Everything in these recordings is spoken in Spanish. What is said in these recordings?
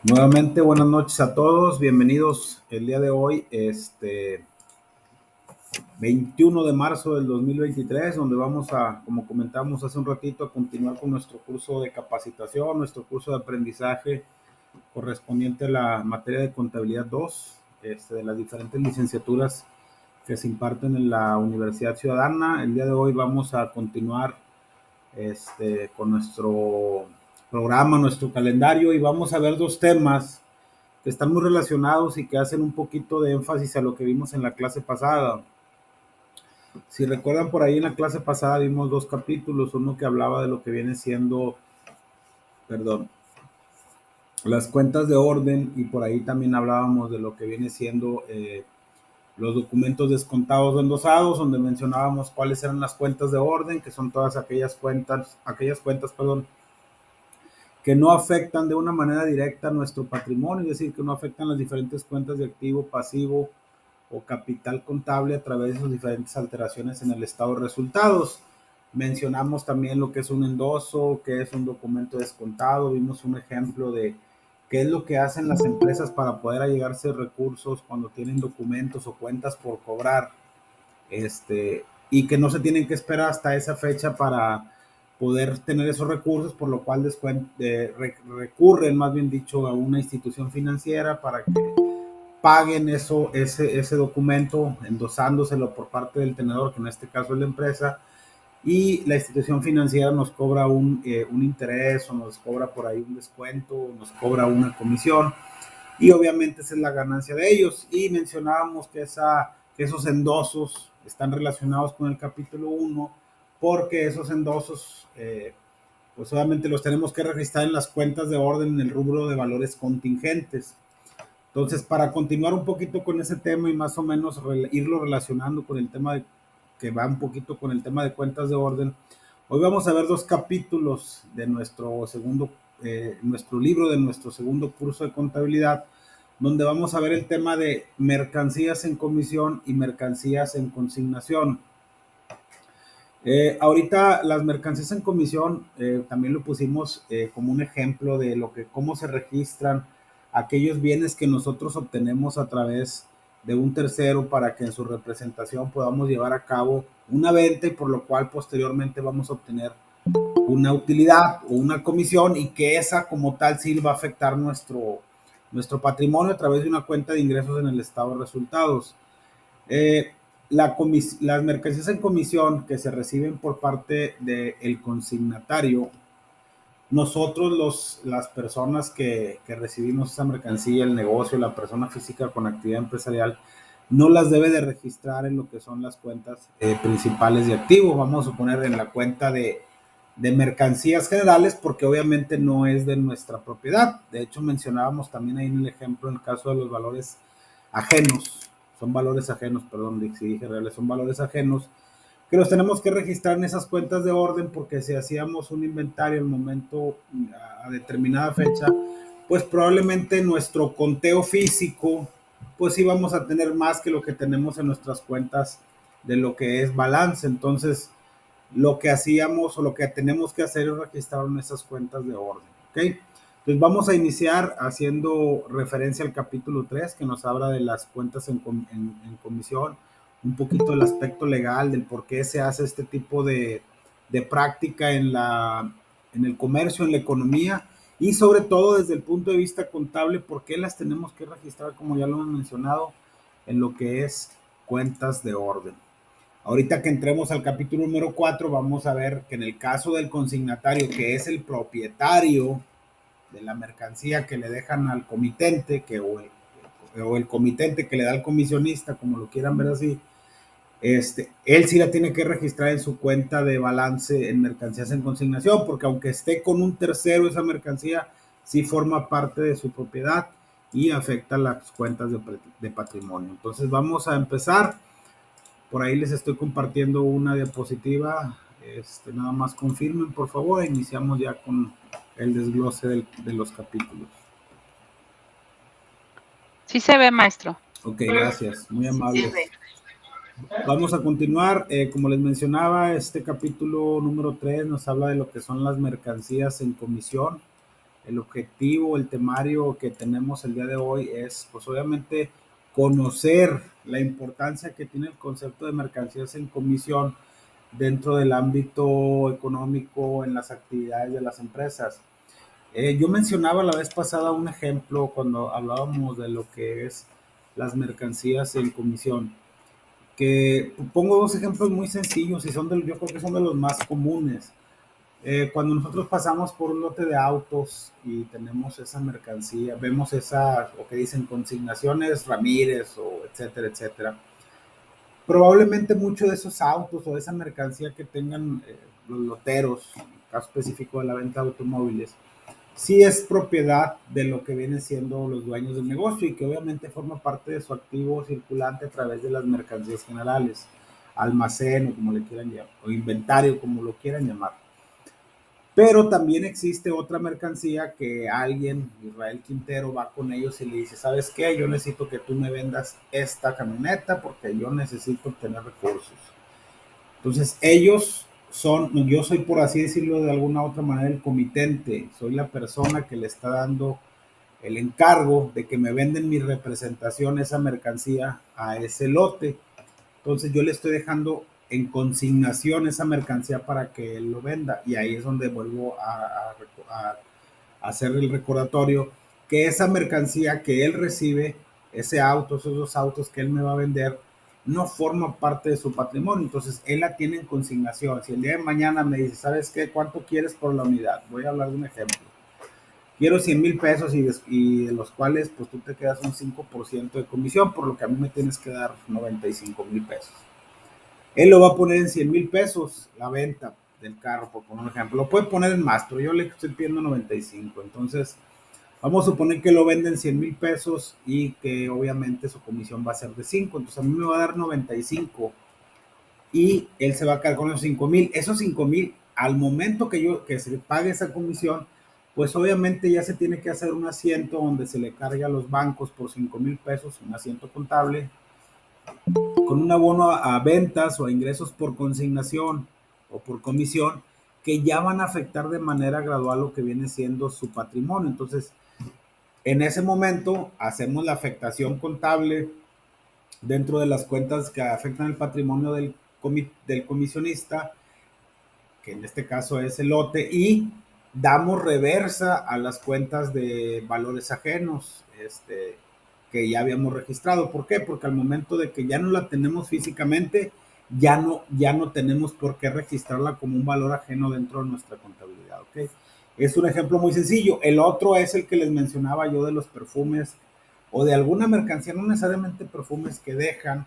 Nuevamente, buenas noches a todos, bienvenidos el día de hoy, 21 de marzo del 2023, donde vamos a, como comentamos hace un ratito, a continuar con nuestro curso de capacitación, nuestro curso de aprendizaje correspondiente a la materia de contabilidad 2, de las diferentes licenciaturas que se imparten en la Universidad Ciudadana. El día de hoy vamos a continuar con nuestro programa, nuestro calendario, y vamos a ver dos temas que están muy relacionados y que hacen un poquito de énfasis a lo que vimos en la clase pasada. Si recuerdan, por ahí en la clase pasada vimos dos capítulos, uno que hablaba de lo que viene siendo, perdón, las cuentas de orden, y por ahí también hablábamos de lo que viene siendo los documentos descontados o endosados, donde mencionábamos cuáles eran las cuentas de orden, que son todas aquellas cuentas, perdón, que no afectan de una manera directa nuestro patrimonio, es decir, que no afectan las diferentes cuentas de activo, pasivo o capital contable a través de sus diferentes alteraciones en el estado de resultados. Mencionamos también lo que es un endoso, que es un documento descontado, vimos un ejemplo de qué es lo que hacen las empresas para poder allegarse recursos cuando tienen documentos o cuentas por cobrar, y que no se tienen que esperar hasta esa fecha para poder tener esos recursos, por lo cual recurren, más bien dicho, a una institución financiera para que paguen ese documento, endosándoselo por parte del tenedor, que en este caso es la empresa, y la institución financiera nos cobra un interés, o nos cobra por ahí un descuento, o nos cobra una comisión, y obviamente esa es la ganancia de ellos. Y mencionábamos que esos endosos están relacionados con el capítulo 1, porque esos endosos, pues obviamente los tenemos que registrar en las cuentas de orden en el rubro de valores contingentes. Entonces, para continuar un poquito con ese tema y más o menos irlo relacionando con el tema que va un poquito con el tema de cuentas de orden, hoy vamos a ver dos capítulos de nuestro libro, de nuestro segundo curso de contabilidad, donde vamos a ver el tema de mercancías en comisión y mercancías en consignación. Ahorita las mercancías en comisión también lo pusimos como un ejemplo de cómo se registran aquellos bienes que nosotros obtenemos a través de un tercero para que en su representación podamos llevar a cabo una venta, y por lo cual posteriormente vamos a obtener una utilidad o una comisión, y que esa como tal sí va a afectar nuestro patrimonio a través de una cuenta de ingresos en el estado de resultados. Eh, las mercancías en comisión que se reciben por parte del consignatario, nosotros las personas que recibimos esa mercancía, el negocio, la persona física con actividad empresarial, no las debe de registrar en lo que son las cuentas principales de activos. Vamos a suponer en la cuenta de mercancías generales, porque obviamente no es de nuestra propiedad. De hecho, mencionábamos también ahí en el ejemplo, en el caso de los valores ajenos, son valores ajenos, perdón, si dije reales, son valores ajenos, que los tenemos que registrar en esas cuentas de orden, porque si hacíamos un inventario al momento, a determinada fecha, pues probablemente nuestro conteo físico, pues íbamos a tener más que lo que tenemos en nuestras cuentas de lo que es balance. Entonces, lo que hacíamos o lo que tenemos que hacer es registrar en esas cuentas de orden, ¿ok? Entonces vamos a iniciar haciendo referencia al capítulo 3, que nos habla de las cuentas en comisión, un poquito del aspecto legal, del por qué se hace este tipo de práctica en el comercio, en la economía, y sobre todo desde el punto de vista contable, por qué las tenemos que registrar, como ya lo hemos mencionado, en lo que es cuentas de orden. Ahorita que entremos al capítulo número 4, vamos a ver que en el caso del consignatario, que es el propietario de la mercancía que le dejan al comitente, o el comitente que le da al comisionista, como lo quieran ver así, él sí la tiene que registrar en su cuenta de balance en mercancías en consignación, porque aunque esté con un tercero, esa mercancía sí forma parte de su propiedad y afecta las cuentas de patrimonio. Entonces vamos a empezar. Por ahí les estoy compartiendo una diapositiva. Nada más confirmen, por favor. Iniciamos ya con el desglose de los capítulos. Sí se ve, maestro. Ok, gracias. Muy amable. Vamos a continuar. Como les mencionaba, este capítulo número 3 nos habla de lo que son las mercancías en comisión. el objetivo, el temario que tenemos el día de hoy es, pues obviamente, conocer la importancia que tiene el concepto de mercancías en comisión dentro del ámbito económico en las actividades de las empresas. Yo mencionaba la vez pasada un ejemplo cuando hablábamos de lo que es las mercancías en comisión, que pongo dos ejemplos muy sencillos y yo creo que son de los más comunes. Cuando nosotros pasamos por un lote de autos y tenemos esa mercancía, vemos esa, o que dicen consignaciones Ramírez o etcétera, etcétera. Probablemente muchos de esos autos o esa mercancía que tengan los loteros, en el caso específico de la venta de automóviles, sí es propiedad de lo que vienen siendo los dueños del negocio y que obviamente forma parte de su activo circulante a través de las mercancías generales, almacén o como le quieran llamar, o inventario como lo quieran llamar. Pero también existe otra mercancía que alguien, Israel Quintero, va con ellos y le dice, ¿sabes qué? Yo necesito que tú me vendas esta camioneta porque yo necesito obtener recursos. Entonces ellos son, yo soy por así decirlo de alguna otra manera el comitente, soy la persona que le está dando el encargo de que me venden mi representación, esa mercancía a ese lote. Entonces yo le estoy dejando en consignación esa mercancía para que él lo venda y ahí es donde vuelvo a hacer el recordatorio que esa mercancía que él recibe, ese auto, esos dos autos que él me va a vender, no forma parte de su patrimonio, entonces él la tiene en consignación. Si el día de mañana me dice, ¿sabes qué? ¿Cuánto quieres por la unidad? Voy a hablar de un ejemplo. Quiero 100,000 pesos y de los cuales pues tú te quedas un 5% de comisión, por lo que a mí me tienes que dar 95,000 pesos. Él lo va a poner en 100,000 pesos la venta del carro, por poner un ejemplo. Lo puede poner en más, pero yo le estoy pidiendo 95. Entonces, vamos a suponer que lo venden 100,000 pesos y que obviamente su comisión va a ser de 5. Entonces, a mí me va a dar 95 y él se va a quedar con los 5,000. Esos 5,000, al momento que se le pague esa comisión, pues obviamente ya se tiene que hacer un asiento donde se le cargue a los bancos por 5,000 pesos, un asiento contable, con un abono a ventas o a ingresos por consignación o por comisión que ya van a afectar de manera gradual lo que viene siendo su patrimonio. Entonces, en ese momento hacemos la afectación contable dentro de las cuentas que afectan el patrimonio del comisionista, que en este caso es el lote, y damos reversa a las cuentas de valores ajenos, que ya habíamos registrado. ¿Por qué? Porque al momento de que ya no la tenemos físicamente, ya no tenemos por qué registrarla como un valor ajeno dentro de nuestra contabilidad, ¿ok? Es un ejemplo muy sencillo. El otro es el que les mencionaba yo de los perfumes o de alguna mercancía, no necesariamente perfumes, que dejan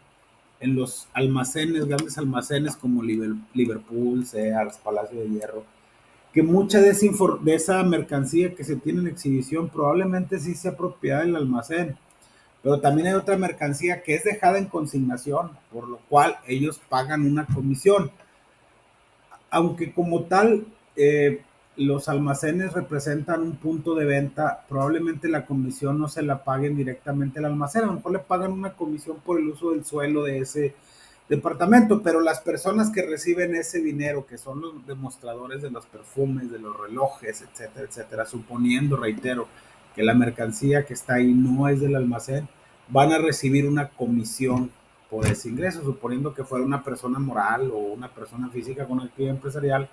en los almacenes, grandes almacenes como Liverpool, Sears, Palacio de Hierro, que mucha de esa mercancía que se tiene en exhibición probablemente sí sea propiedad del almacén, pero también hay otra mercancía que es dejada en consignación, por lo cual ellos pagan una comisión. Aunque como tal, los almacenes representan un punto de venta, probablemente la comisión no se la paguen directamente al almacén, a lo mejor le pagan una comisión por el uso del suelo de ese departamento, pero las personas que reciben ese dinero, que son los demostradores de los perfumes, de los relojes, etcétera, etcétera, suponiendo, reitero, que la mercancía que está ahí no es del almacén, van a recibir una comisión por ese ingreso, suponiendo que fuera una persona moral o una persona física con actividad empresarial,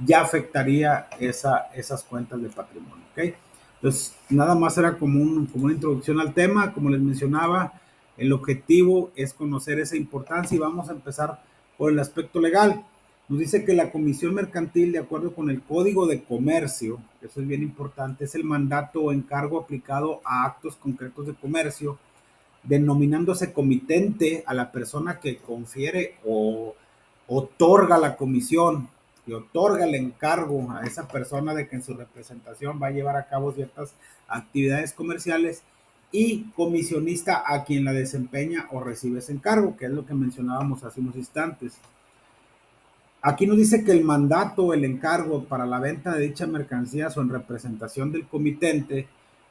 ya afectaría esas cuentas de patrimonio, ¿ok? Entonces, nada más era como una introducción al tema, como les mencionaba, el objetivo es conocer esa importancia y vamos a empezar por el aspecto legal. Nos dice que la comisión mercantil, de acuerdo con el Código de Comercio, eso es bien importante, es el mandato o encargo aplicado a actos concretos de comercio, denominándose comitente a la persona que confiere o otorga la comisión y otorga el encargo a esa persona de que en su representación va a llevar a cabo ciertas actividades comerciales, y comisionista a quien la desempeña o recibe ese encargo, que es lo que mencionábamos hace unos instantes. Aquí nos dice que el mandato o el encargo para la venta de dicha mercancía o en representación del comitente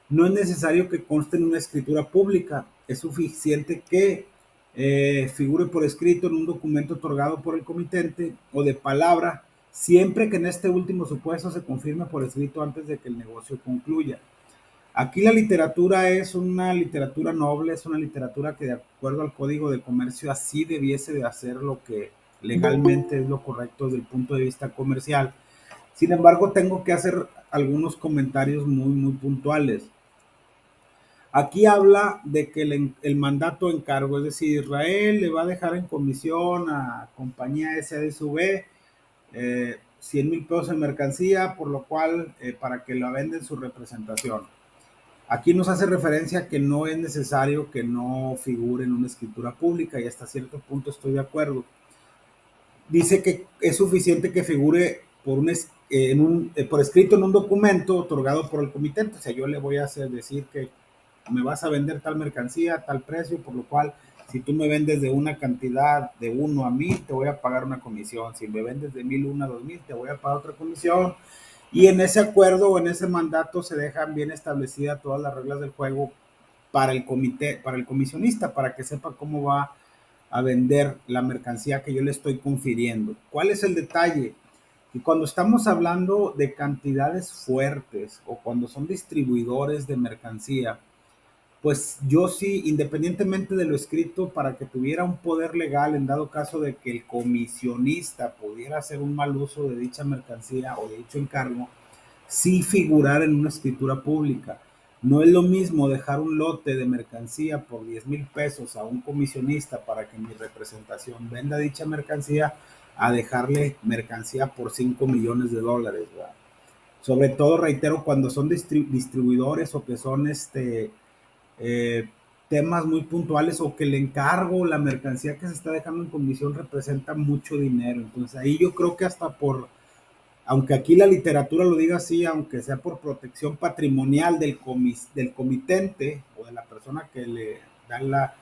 no es necesario que conste en una escritura pública. Es suficiente que figure por escrito en un documento otorgado por el comitente o de palabra, siempre que en este último supuesto se confirme por escrito antes de que el negocio concluya. Aquí la literatura es una literatura noble, es una literatura que de acuerdo al Código de Comercio así debiese de hacer lo que legalmente es lo correcto desde el punto de vista comercial. Sin embargo, tengo que hacer algunos comentarios muy puntuales. Aquí habla de que el mandato encargo, es decir, Israel le va a dejar en comisión a compañía SADSV 100,000 pesos en mercancía, por lo cual para que la venda en su representación. Aquí nos hace referencia a que no es necesario que no figure en una escritura pública y hasta cierto punto estoy de acuerdo. Dice que es suficiente que figure por escrito en un documento otorgado por el comitente. O sea, yo le voy a hacer decir que me vas a vender tal mercancía a tal precio, por lo cual si tú me vendes de una cantidad de 1 a 1000, te voy a pagar una comisión. Si me vendes de 1001 a 2000, te voy a pagar otra comisión. Y en ese acuerdo o en ese mandato se dejan bien establecidas todas las reglas del juego para el comité, para el comisionista, para que sepa cómo va a vender la mercancía que yo le estoy confiriendo. ¿Cuál es el detalle? Y cuando estamos hablando de cantidades fuertes o cuando son distribuidores de mercancía, pues yo sí, independientemente de lo escrito, para que tuviera un poder legal en dado caso de que el comisionista pudiera hacer un mal uso de dicha mercancía o de dicho encargo, sí figurar en una escritura pública. No es lo mismo dejar un lote de mercancía por 10,000 pesos a un comisionista para que mi representación venda dicha mercancía a dejarle mercancía por 5 millones de dólares, ¿verdad? Sobre todo, reitero, cuando son distribuidores o que son eh, temas muy puntuales o que el encargo, la mercancía que se está dejando en comisión representa mucho dinero. Entonces ahí yo creo que hasta aunque aquí la literatura lo diga así, aunque sea por protección patrimonial del comitente o de la persona que le da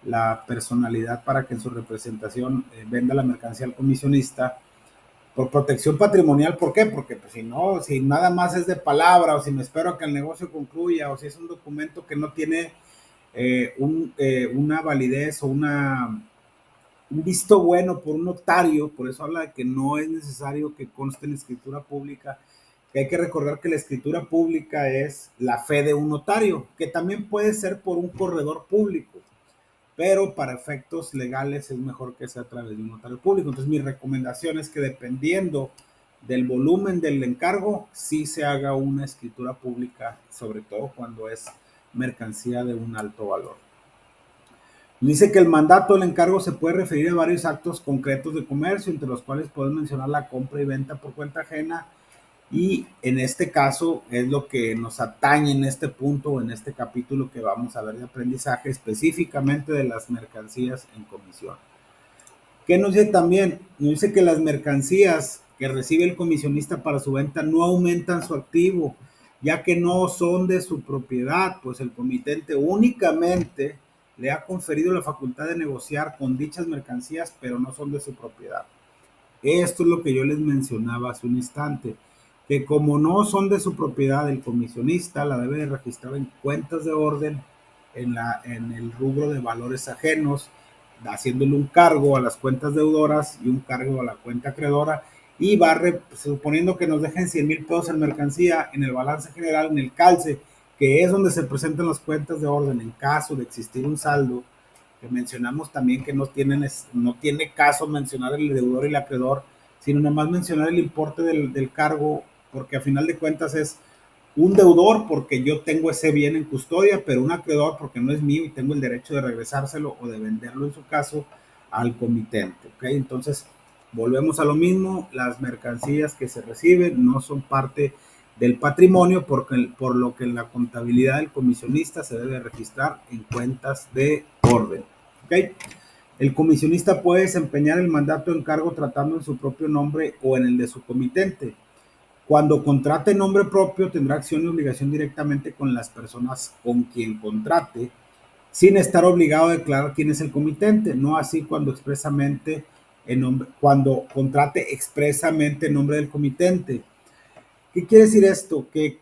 la personalidad para que en su representación venda la mercancía al comisionista, por protección patrimonial. ¿Por qué? Porque pues, si no, si nada más es de palabra o si me espero a que el negocio concluya o si es un documento que no tiene una validez o un visto bueno por un notario, por eso habla de que no es necesario que conste en escritura pública, que hay que recordar que la escritura pública es la fe de un notario, que también puede ser por un corredor público, pero para efectos legales es mejor que sea a través de un notario público. Entonces mi recomendación es que dependiendo del volumen del encargo, sí se haga una escritura pública, sobre todo cuando es mercancía de un alto valor. Dice que el mandato del encargo se puede referir a varios actos concretos de comercio, entre los cuales podemos mencionar la compra y venta por cuenta ajena, y en este caso es lo que nos atañe en este punto, en este capítulo que vamos a ver de aprendizaje, específicamente de las mercancías en comisión. ¿Qué nos dice también? Nos dice que las mercancías que recibe el comisionista para su venta no aumentan su activo, ya que no son de su propiedad, pues el comitente únicamente le ha conferido la facultad de negociar con dichas mercancías, pero no son de su propiedad. Esto es lo que yo les mencionaba hace un instante, que como no son de su propiedad, el comisionista la debe de registrar en cuentas de orden en el rubro de valores ajenos, haciéndole un cargo a las cuentas deudoras y un cargo a la cuenta acreedora, y va suponiendo que nos dejen 100,000 pesos en mercancía en el balance general, en el calce, que es donde se presentan las cuentas de orden en caso de existir un saldo, que mencionamos también que no tiene caso mencionar el deudor y el acreedor, sino nada más mencionar el importe del cargo, porque a final de cuentas es un deudor porque yo tengo ese bien en custodia, pero un acreedor porque no es mío y tengo el derecho de regresárselo o de venderlo en su caso al comitente. ¿Okay? Entonces, volvemos a lo mismo, las mercancías que se reciben no son parte del patrimonio por lo que en la contabilidad del comisionista se debe registrar en cuentas de orden. ¿Okay? El comisionista puede desempeñar el mandato de encargo tratando en su propio nombre o en el de su comitente. Cuando contrate en nombre propio, tendrá acción y obligación directamente con las personas con quien contrate, sin estar obligado a declarar quién es el comitente, no así cuando contrate expresamente en nombre del comitente. ¿Qué quiere decir esto? Que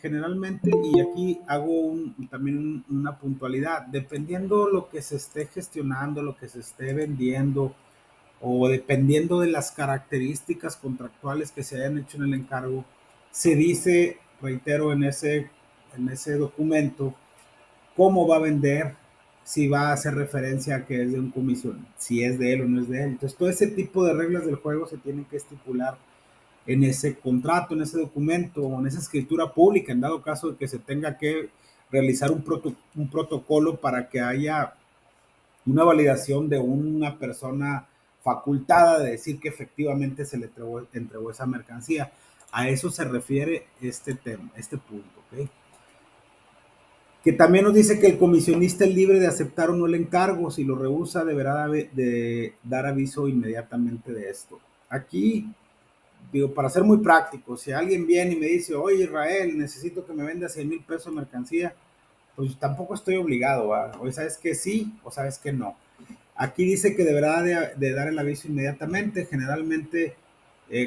generalmente, y aquí hago también una puntualidad, dependiendo lo que se esté gestionando, lo que se esté vendiendo, o dependiendo de las características contractuales que se hayan hecho en el encargo, se dice, reitero, en ese documento, cómo va a vender, si va a hacer referencia a que es de un comisión, si es de él o no es de él. Entonces, todo ese tipo de reglas del juego se tienen que estipular en ese contrato, en ese documento, o en esa escritura pública, en dado caso de que se tenga que realizar un protocolo para que haya una validación de una persona facultada de decir que efectivamente se le entregó esa mercancía. A eso se refiere este tema, este punto, ¿ok? Que también nos dice que el comisionista es libre de aceptar o no el encargo. Si lo rehúsa, deberá de dar aviso inmediatamente de esto. Aquí, digo, para ser muy práctico, si alguien viene y me dice, oye Israel, necesito que me venda 100,000 pesos de mercancía, pues tampoco estoy obligado, ¿va? O sabes que sí, o sabes que no. Aquí dice que deberá de dar el aviso inmediatamente. Generalmente,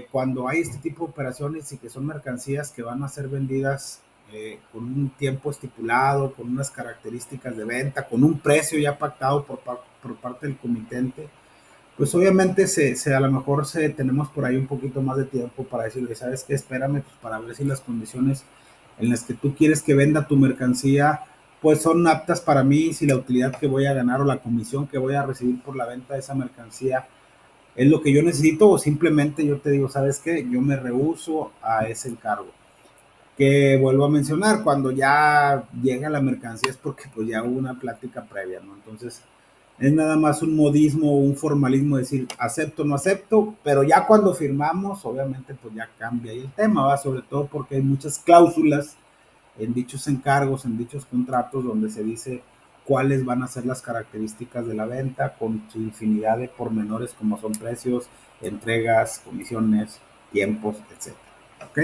cuando hay este tipo de operaciones y que son mercancías que van a ser vendidas con un tiempo estipulado, con unas características de venta, con un precio ya pactado por parte del comitente, pues obviamente a lo mejor tenemos por ahí un poquito más de tiempo para decirle, ¿sabes qué? Espérame, pues, para ver si las condiciones en las que tú quieres que venda tu mercancía pues son aptas para mí, si la utilidad que voy a ganar o la comisión que voy a recibir por la venta de esa mercancía es lo que yo necesito, o simplemente yo te digo, ¿sabes qué? Yo me rehúso a ese encargo. Que vuelvo a mencionar, cuando ya llega la mercancía es porque pues ya hubo una plática previa, ¿no? Entonces es nada más un modismo o un formalismo decir acepto o no acepto, pero ya cuando firmamos obviamente pues ya cambia ahí el tema, ¿va? Sobre todo porque hay muchas cláusulas en dichos encargos, en dichos contratos, donde se dice cuáles van a ser las características de la venta, con su infinidad de pormenores como son precios, entregas, comisiones, tiempos, etc. ¿Ok?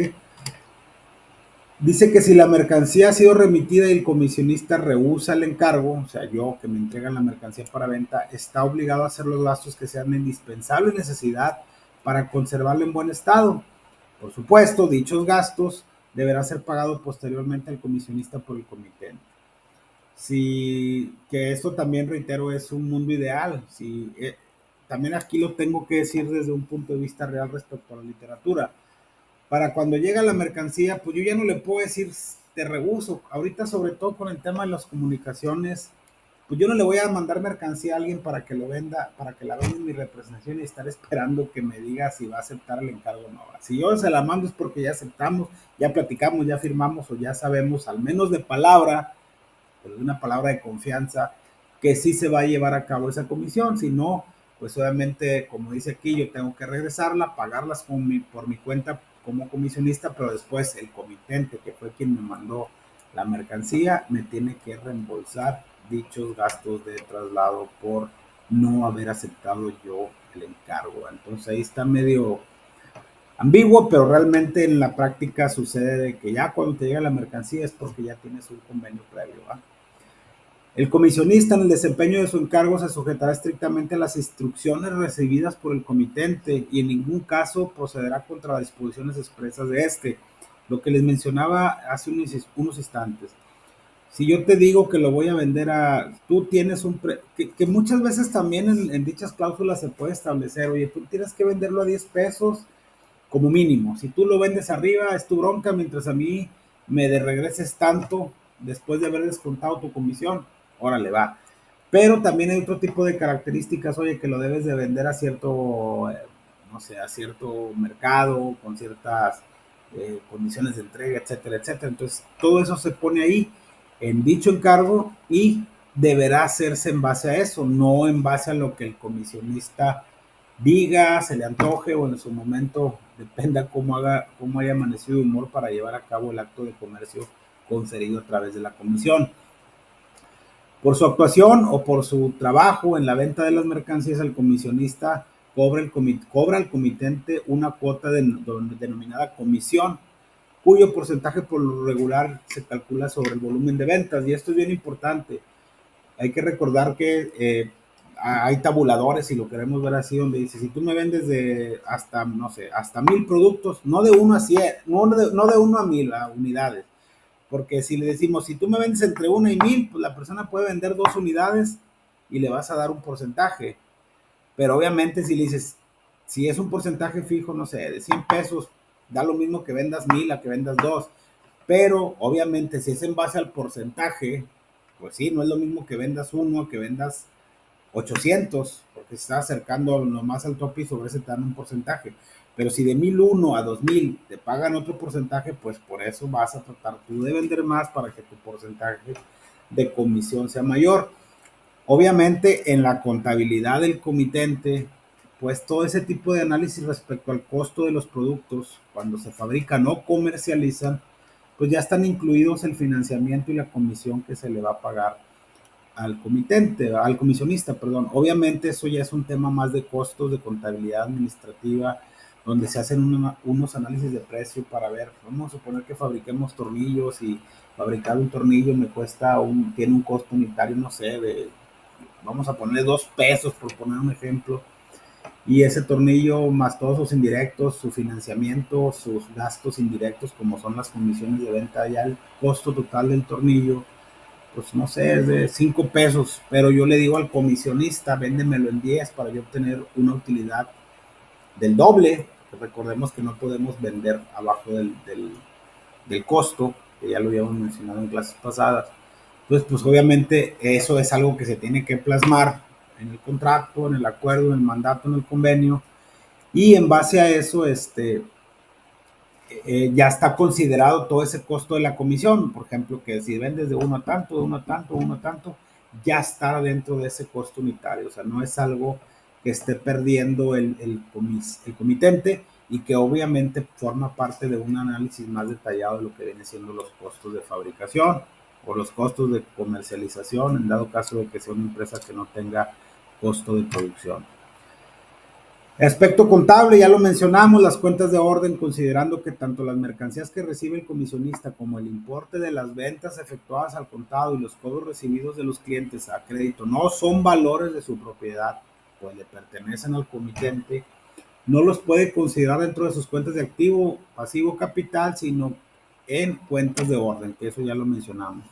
Dice que si la mercancía ha sido remitida y el comisionista rehúsa el encargo, o sea, yo que me entregan la mercancía para venta, está obligado a hacer los gastos que sean de indispensable necesidad para conservarlo en buen estado. Por supuesto, dichos gastos deberán ser pagados posteriormente al comisionista por el comité. Sí, que esto también reitero es un mundo ideal. Sí, también aquí lo tengo que decir desde un punto de vista real respecto a la literatura. Para cuando llega la mercancía, pues yo ya no le puedo decir te rehuso. Ahorita, sobre todo con el tema de las comunicaciones, pues yo no le voy a mandar mercancía a alguien para que lo venda, para que la venda en mi representación y estar esperando que me diga si va a aceptar el encargo o no. Si yo se la mando es porque ya aceptamos, ya platicamos, ya firmamos o ya sabemos, al menos de palabra, pero de una palabra de confianza, que sí se va a llevar a cabo esa comisión. Si no, pues obviamente, como dice aquí, yo tengo que regresarla, pagarlas por mi cuenta como comisionista, pero después el comitente, que fue quien me mandó la mercancía, me tiene que reembolsar dichos gastos de traslado por no haber aceptado yo el encargo. Entonces ahí está medio ambiguo, pero realmente en la práctica sucede de que ya cuando te llega la mercancía es porque ya tienes un convenio previo, ¿va? El comisionista en el desempeño de su encargo se sujetará estrictamente a las instrucciones recibidas por el comitente y en ningún caso procederá contra las disposiciones expresas de este. Lo que les mencionaba hace unos instantes. Si yo te digo que lo voy a vender tú tienes que muchas veces también en dichas cláusulas se puede establecer, oye, tú tienes que venderlo a 10 pesos como mínimo. Si tú lo vendes arriba, es tu bronca, mientras a mí me de regreses tanto después de haber descontado tu comisión, órale, va. Pero también hay otro tipo de características, oye, que lo debes de vender a cierto, no sé, a cierto mercado, con ciertas condiciones de entrega, etcétera, etcétera. Entonces, todo eso se pone ahí en dicho encargo y deberá hacerse en base a eso, no en base a lo que el comisionista diga, se le antoje o en su momento dependa cómo haya amanecido de humor para llevar a cabo el acto de comercio concedido a través de la comisión. Por su actuación o por su trabajo en la venta de las mercancías, el comisionista cobra al comitente una cuota denominada comisión, cuyo porcentaje por lo regular se calcula sobre el volumen de ventas. Y esto es bien importante. Hay que recordar que hay tabuladores, si lo queremos ver así, donde dice, si tú me vendes de hasta, no sé, hasta 1,000 productos, no de 1 a 100, no de 1 a 1,000 unidades, porque si le decimos, si tú me vendes entre 1 y 1,000, pues la persona puede vender 2 unidades y le vas a dar un porcentaje. Pero obviamente si le dices, si es un porcentaje fijo, no sé, de 100 pesos, da lo mismo que vendas 1000 a que vendas 2. Pero obviamente si es en base al porcentaje, pues sí, no es lo mismo que vendas 1 a que vendas 800, porque se está acercando nomás al tope y sobre ese te dan un porcentaje. Pero si de 1001 a 2000 te pagan otro porcentaje, pues por eso vas a tratar tú de vender más para que tu porcentaje de comisión sea mayor. Obviamente en la contabilidad del comitente, pues todo ese tipo de análisis respecto al costo de los productos cuando se fabrican o comercializan, pues ya están incluidos el financiamiento y la comisión que se le va a pagar al comitente, al comisionista, perdón. Obviamente eso ya es un tema más de costos, de contabilidad administrativa, donde se hacen unos análisis de precio para ver, vamos a suponer que fabriquemos tornillos y fabricar un tornillo me cuesta, tiene un costo unitario, no sé, vamos a poner 2 pesos por poner un ejemplo, y ese tornillo más todos sus indirectos, su financiamiento, sus gastos indirectos como son las comisiones de venta, ya el costo total del tornillo pues no sé, es de 5 pesos, pero yo le digo al comisionista, véndemelo en 10 para yo obtener una utilidad del doble. Recordemos que no podemos vender abajo del costo, que ya lo habíamos mencionado en clases pasadas. Entonces, pues obviamente eso es algo que se tiene que plasmar en el contrato, en el acuerdo, en el mandato, en el convenio, y en base a eso, ya está considerado todo ese costo de la comisión. Por ejemplo, que si vendes de uno a tanto, de uno a tanto, de uno a tanto, ya está dentro de ese costo unitario. O sea, no es algo que esté perdiendo el comitente y que obviamente forma parte de un análisis más detallado de lo que viene siendo los costos de fabricación o los costos de comercialización, en dado caso de que sea una empresa que no tenga costo de producción. Aspecto contable, ya lo mencionamos, las cuentas de orden, considerando que tanto las mercancías que recibe el comisionista como el importe de las ventas efectuadas al contado y los cobros recibidos de los clientes a crédito no son valores de su propiedad, pues le pertenecen al comitente, no los puede considerar dentro de sus cuentas de activo, pasivo, capital, sino en cuentas de orden, que eso ya lo mencionamos.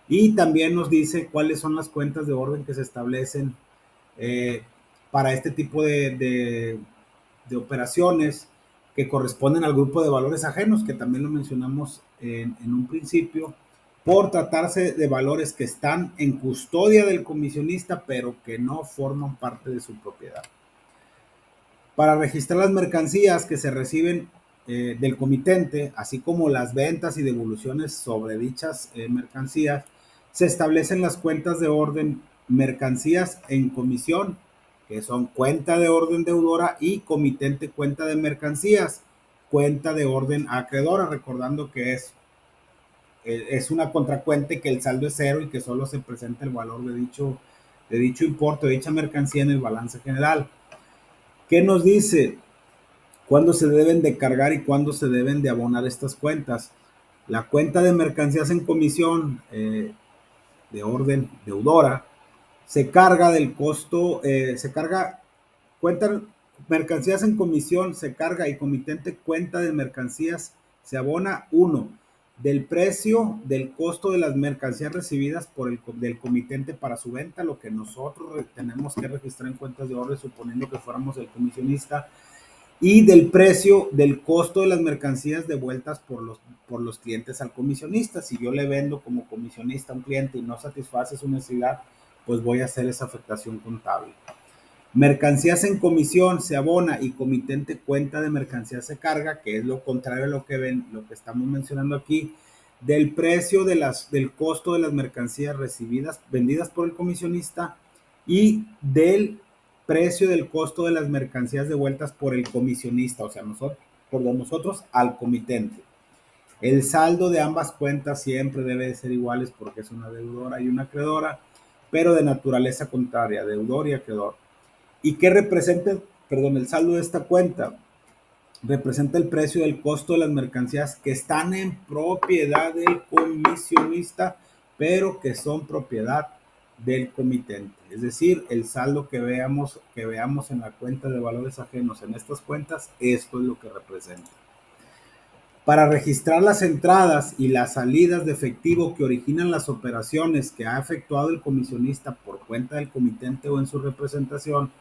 Y también nos dice cuáles son las cuentas de orden que se establecen eh, para este tipo de operaciones que corresponden al grupo de valores ajenos, que también lo mencionamos en un principio, por tratarse de valores que están en custodia del comisionista, pero que no forman parte de su propiedad. Para registrar las mercancías que se reciben del comitente, así como las ventas y devoluciones sobre dichas mercancías, se establecen las cuentas de orden mercancías en comisión, que son cuenta de orden deudora, y comitente cuenta de mercancías, cuenta de orden acreedora, recordando que es una contracuente que el saldo es cero y que solo se presenta el valor de dicho importe o dicha mercancía en el balance general. ¿Qué nos dice? ¿Cuándo se deben de cargar y cuándo se deben de abonar estas cuentas? La cuenta de mercancías en comisión de orden deudora se carga del costo, se carga cuenta mercancías en comisión, se carga y comitente cuenta de mercancías se abona uno del precio del costo de las mercancías recibidas por del comitente para su venta, lo que nosotros tenemos que registrar en cuentas de orden suponiendo que fuéramos el comisionista, y del precio del costo de las mercancías devueltas por los clientes al comisionista. Si yo le vendo como comisionista a un cliente y no satisface su necesidad, pues voy a hacer esa afectación contable. Mercancías en comisión se abona y comitente cuenta de mercancías se carga, que es lo contrario a lo que estamos mencionando aquí, del precio del costo de las mercancías recibidas, vendidas por el comisionista, y del precio del costo de las mercancías devueltas por el comisionista, o sea, por nosotros al comitente. El saldo de ambas cuentas siempre debe de ser iguales porque es una deudora y una acreedora, pero de naturaleza contraria, deudor y acreedor. ¿Y qué representa, perdón, el saldo de esta cuenta? Representa el precio del costo de las mercancías que están en propiedad del comisionista, pero que son propiedad del comitente. Es decir, el saldo que veamos en la cuenta de valores ajenos en estas cuentas, esto es lo que representa. Para registrar las entradas y las salidas de efectivo que originan las operaciones que ha efectuado el comisionista por cuenta del comitente o en su representación,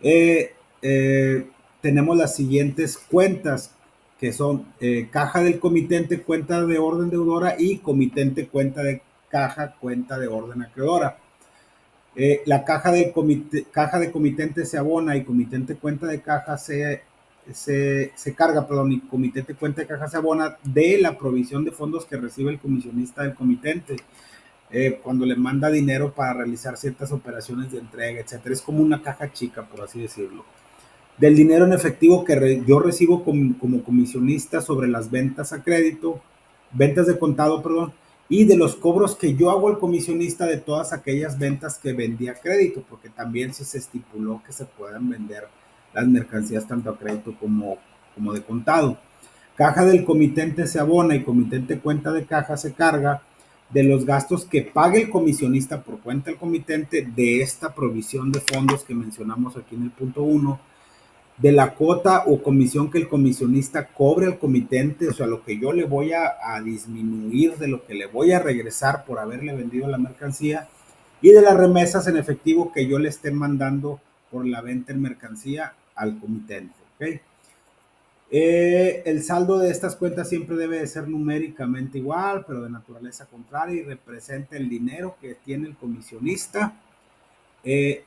Eh, eh, Tenemos las siguientes cuentas, que son caja del comitente, cuenta de orden deudora, y comitente, cuenta de caja, cuenta de orden acreedora. La caja de comitente se abona y comitente cuenta de caja se carga, perdón, y comitente cuenta de caja se abona de la provisión de fondos que recibe el comisionista del comitente. Cuando le manda dinero para realizar ciertas operaciones de entrega, etcétera. Es como una caja chica, por así decirlo. Del dinero en efectivo que yo recibo como comisionista sobre las ventas a crédito, ventas de contado, perdón, y de los cobros que yo hago al comisionista de todas aquellas ventas que vendí a crédito, porque también se estipuló que se puedan vender las mercancías tanto a crédito como de contado. Caja del comitente se abona y comitente cuenta de caja se carga de los gastos que pague el comisionista por cuenta del comitente de esta provisión de fondos que mencionamos aquí en el punto 1, de la cuota o comisión que el comisionista cobre al comitente, o sea, lo que yo le voy a disminuir de lo que le voy a regresar por haberle vendido la mercancía, y de las remesas en efectivo que yo le esté mandando por la venta en mercancía al comitente. ¿Okay? El saldo de estas cuentas siempre debe de ser numéricamente igual, pero de naturaleza contraria, y representa el dinero que tiene el comisionista, eh,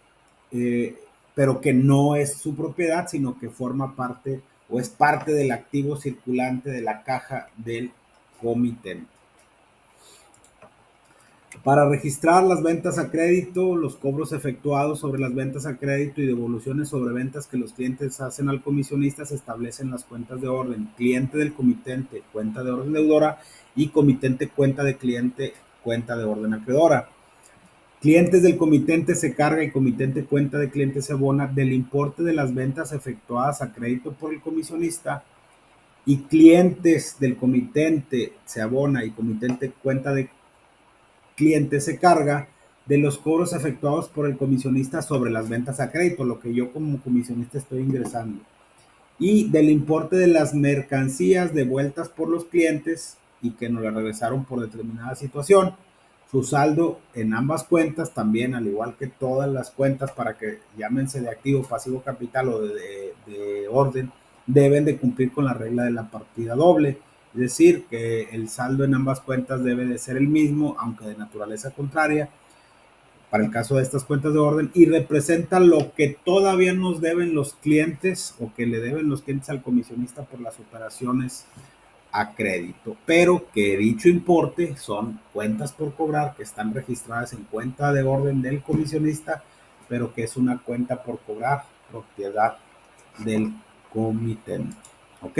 eh, pero que no es su propiedad, sino que forma parte o es parte del activo circulante de la caja del comitente. Para registrar las ventas a crédito, los cobros efectuados sobre las ventas a crédito y devoluciones sobre ventas que los clientes hacen al comisionista, se establecen las cuentas de orden: cliente del comitente, cuenta de orden deudora, y comitente, cuenta de cliente, cuenta de orden acreedora. Clientes del comitente se carga y comitente cuenta de cliente se abona del importe de las ventas efectuadas a crédito por el comisionista, y clientes del comitente se abona y comitente cuenta de cliente se carga de los cobros efectuados por el comisionista sobre las ventas a crédito, lo que yo como comisionista estoy ingresando, y del importe de las mercancías devueltas por los clientes y que nos la regresaron por determinada situación. Su saldo en ambas cuentas también, al igual que todas las cuentas, para que llámense de activo, pasivo, capital o de orden, deben de cumplir con la regla de la partida doble. Es decir, que el saldo en ambas cuentas debe de ser el mismo, aunque de naturaleza contraria, para el caso de estas cuentas de orden, y representa lo que todavía nos deben los clientes o que le deben los clientes al comisionista por las operaciones a crédito, pero que dicho importe son cuentas por cobrar que están registradas en cuenta de orden del comisionista, pero que es una cuenta por cobrar propiedad del comitente. ¿Ok?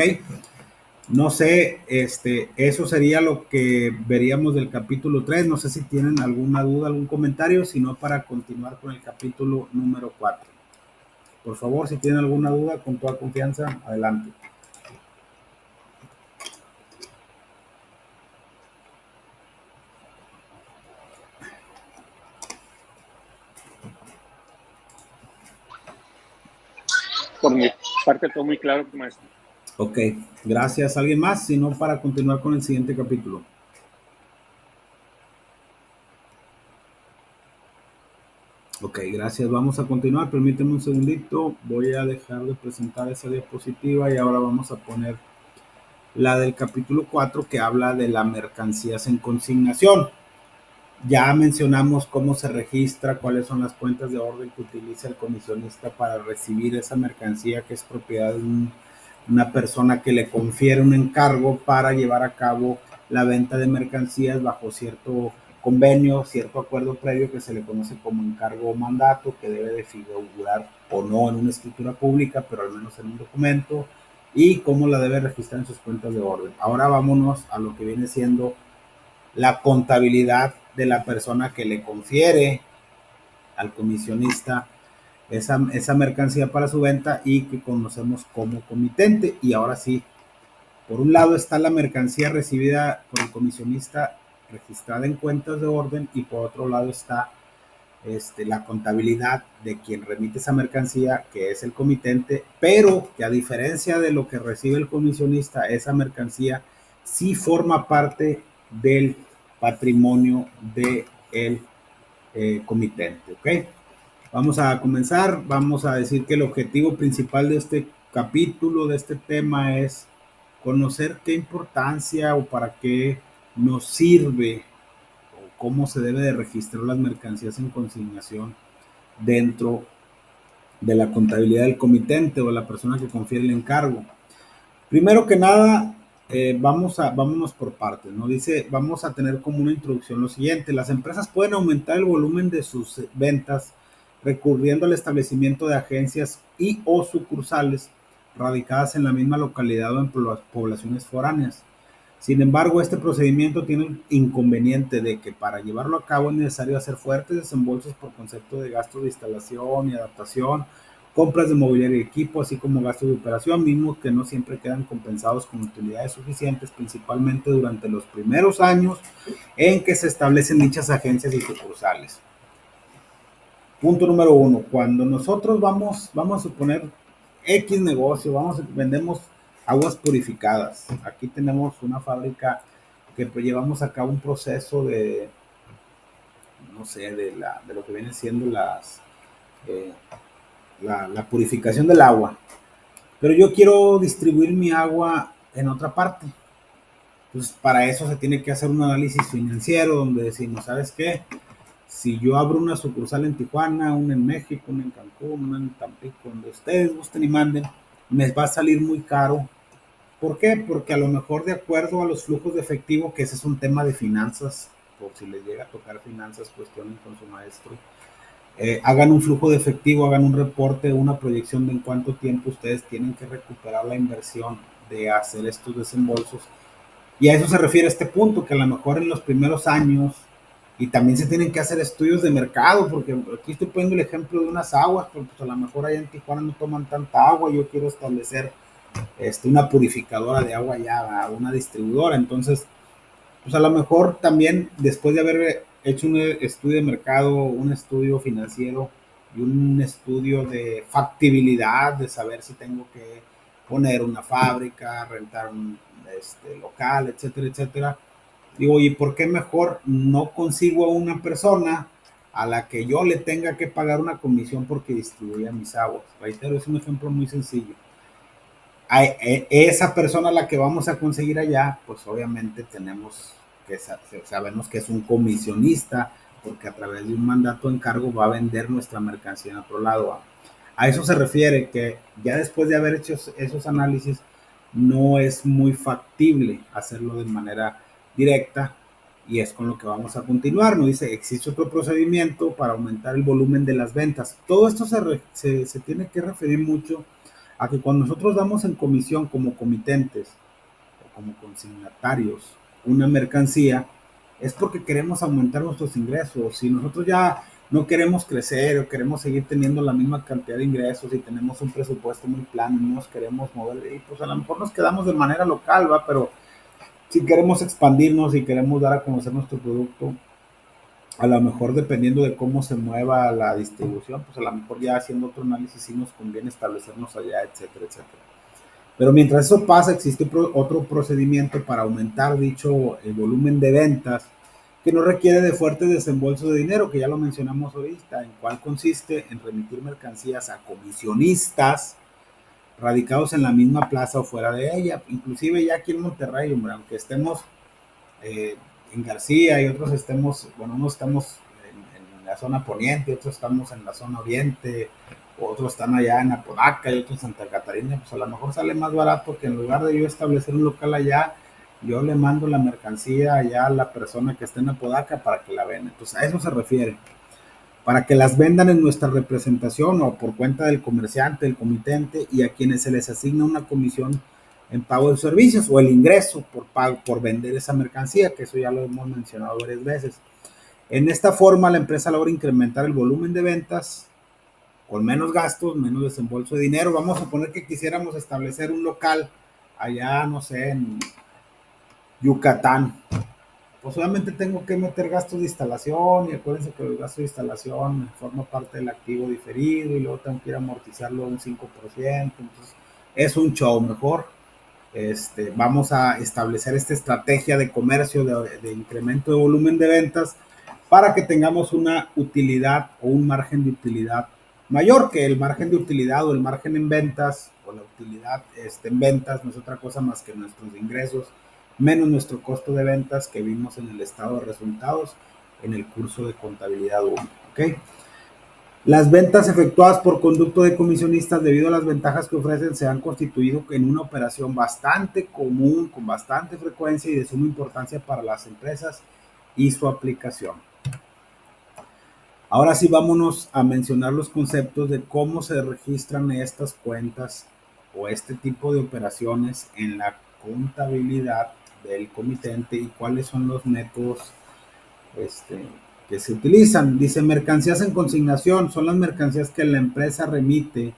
No sé, eso sería lo que veríamos del capítulo 3. No sé si tienen alguna duda, algún comentario, sino para continuar con el capítulo número 4. Por favor, si tienen alguna duda, con toda confianza, adelante. Por mi parte, todo muy claro, maestro. Ok, gracias. ¿Alguien más? Si no, para continuar con el siguiente capítulo. Ok, gracias. Vamos a continuar. Permíteme un segundito. Voy a dejar de presentar esa diapositiva y ahora vamos a poner la del capítulo 4, que habla de las mercancías en consignación. Ya mencionamos cómo se registra, cuáles son las cuentas de orden que utiliza el comisionista para recibir esa mercancía que es propiedad de una persona que le confiere un encargo para llevar a cabo la venta de mercancías bajo cierto convenio, cierto acuerdo previo que se le conoce como encargo o mandato, que debe de figurar o no en una escritura pública, pero al menos en un documento, y cómo la debe registrar en sus cuentas de orden. Ahora vámonos a lo que viene siendo la contabilidad de la persona que le confiere al comisionista esa mercancía para su venta y que conocemos como comitente. Y ahora sí, por un lado está la mercancía recibida por el comisionista registrada en cuentas de orden, y por otro lado está la contabilidad de quien remite esa mercancía, que es el comitente, pero que a diferencia de lo que recibe el comisionista, esa mercancía sí forma parte del patrimonio del comitente. ¿Ok? Vamos a comenzar, vamos a decir que el objetivo principal de este capítulo, de este tema, es conocer qué importancia o para qué nos sirve o cómo se debe de registrar las mercancías en consignación dentro de la contabilidad del comitente o la persona que confiere el encargo. Primero que nada, vámonos por partes, ¿no? Dice, vamos a tener como una introducción lo siguiente: las empresas pueden aumentar el volumen de sus ventas recurriendo al establecimiento de agencias y o sucursales radicadas en la misma localidad o en poblaciones foráneas. Sin embargo, este procedimiento tiene un inconveniente de que para llevarlo a cabo es necesario hacer fuertes desembolsos por concepto de gastos de instalación y adaptación, compras de mobiliario y equipo, así como gastos de operación, mismos que no siempre quedan compensados con utilidades suficientes, principalmente durante los primeros años en que se establecen dichas agencias y sucursales. Punto número uno: cuando nosotros vamos a suponer X negocio, vendemos aguas purificadas. Aquí tenemos una fábrica que pues, llevamos a cabo un proceso de, no sé, de lo que vienen siendo eh, la purificación del agua. Pero yo quiero distribuir mi agua en otra parte. Entonces, para eso se tiene que hacer un análisis financiero donde decimos, ¿sabes qué? Si yo abro una sucursal en Tijuana, una en México, una en Cancún, una en Tampico, donde ustedes gusten y manden, me va a salir muy caro. ¿Por qué? Porque a lo mejor de acuerdo a los flujos de efectivo, que ese es un tema de finanzas, por si les llega a tocar finanzas, cuestionen con su maestro, hagan un flujo de efectivo, hagan un reporte, una proyección de en cuánto tiempo ustedes tienen que recuperar la inversión de hacer estos desembolsos. Y a eso se refiere este punto, que a lo mejor en los primeros años, y también se tienen que hacer estudios de mercado, porque aquí estoy poniendo el ejemplo de unas aguas, porque pues a lo mejor allá en Tijuana no toman tanta agua, yo quiero establecer una purificadora de agua ya, una distribuidora. Entonces, pues a lo mejor también después de haber hecho un estudio de mercado, un estudio financiero y un estudio de factibilidad, de saber si tengo que poner una fábrica, rentar un local, etcétera, etcétera. Digo, ¿y por qué mejor no consigo a una persona a la que yo le tenga que pagar una comisión porque distribuya mis aguas? Reitero, es un ejemplo muy sencillo. A esa persona a la que vamos a conseguir allá, pues obviamente tenemos que sabemos que es un comisionista, porque a través de un mandato de encargo va a vender nuestra mercancía en otro lado. A eso se refiere, que ya después de haber hecho esos análisis, no es muy factible hacerlo de manera directa, y es con lo que vamos a continuar. Nos dice, existe otro procedimiento para aumentar el volumen de las ventas. Todo esto se tiene que referir mucho a que cuando nosotros damos en comisión como comitentes o como consignatarios una mercancía, es porque queremos aumentar nuestros ingresos. Si nosotros ya no queremos crecer o queremos seguir teniendo la misma cantidad de ingresos y tenemos un presupuesto muy plano y no nos queremos mover, y pues a lo mejor nos quedamos de manera local, ¿va? Pero si queremos expandirnos y queremos dar a conocer nuestro producto, a lo mejor dependiendo de cómo se mueva la distribución, pues a lo mejor ya haciendo otro análisis sí nos conviene establecernos allá, etcétera, etcétera. Pero mientras eso pasa, existe otro procedimiento para aumentar dicho volumen de ventas que no requiere de fuertes desembolsos de dinero, que ya lo mencionamos ahorita, en cuál consiste en remitir mercancías a comisionistas radicados en la misma plaza o fuera de ella. Inclusive ya aquí en Monterrey, hombre, aunque estemos eh, en García y otros estemos, bueno, unos estamos en la zona poniente, otros estamos en la zona oriente, otros están allá en Apodaca y otros en Santa Catarina, pues a lo mejor sale más barato que en lugar de yo establecer un local allá, yo le mando la mercancía allá a la persona que está en Apodaca para que la venda. Entonces a eso se refiere, para que las vendan en nuestra representación o por cuenta del comerciante, del comitente, y a quienes se les asigna una comisión en pago de servicios o el ingreso por vender esa mercancía, que eso ya lo hemos mencionado varias veces. En esta forma, la empresa logra incrementar el volumen de ventas con menos gastos, menos desembolso de dinero. Vamos a suponer que quisiéramos establecer un local allá, no sé, en Yucatán. Pues obviamente tengo que meter gastos de instalación, y acuérdense que el gasto de instalación forma parte del activo diferido y luego tengo que ir a amortizarlo un 5%. Entonces es un show. Mejor vamos a establecer esta estrategia de comercio, de incremento de volumen de ventas, para que tengamos una utilidad o un margen de utilidad mayor que el margen de utilidad o el margen en ventas o la utilidad en ventas no es otra cosa más que nuestros ingresos menos nuestro costo de ventas que vimos en el estado de resultados en el curso de contabilidad 1. ¿Ok? Las ventas efectuadas por conducto de comisionistas debido a las ventajas que ofrecen se han constituido en una operación bastante común, con bastante frecuencia y de suma importancia para las empresas y su aplicación. Ahora sí vámonos a mencionar los conceptos de cómo se registran estas cuentas o este tipo de operaciones en la contabilidad del comitente y cuáles son los métodos que se utilizan. Dice, mercancías en consignación son las mercancías que la empresa remite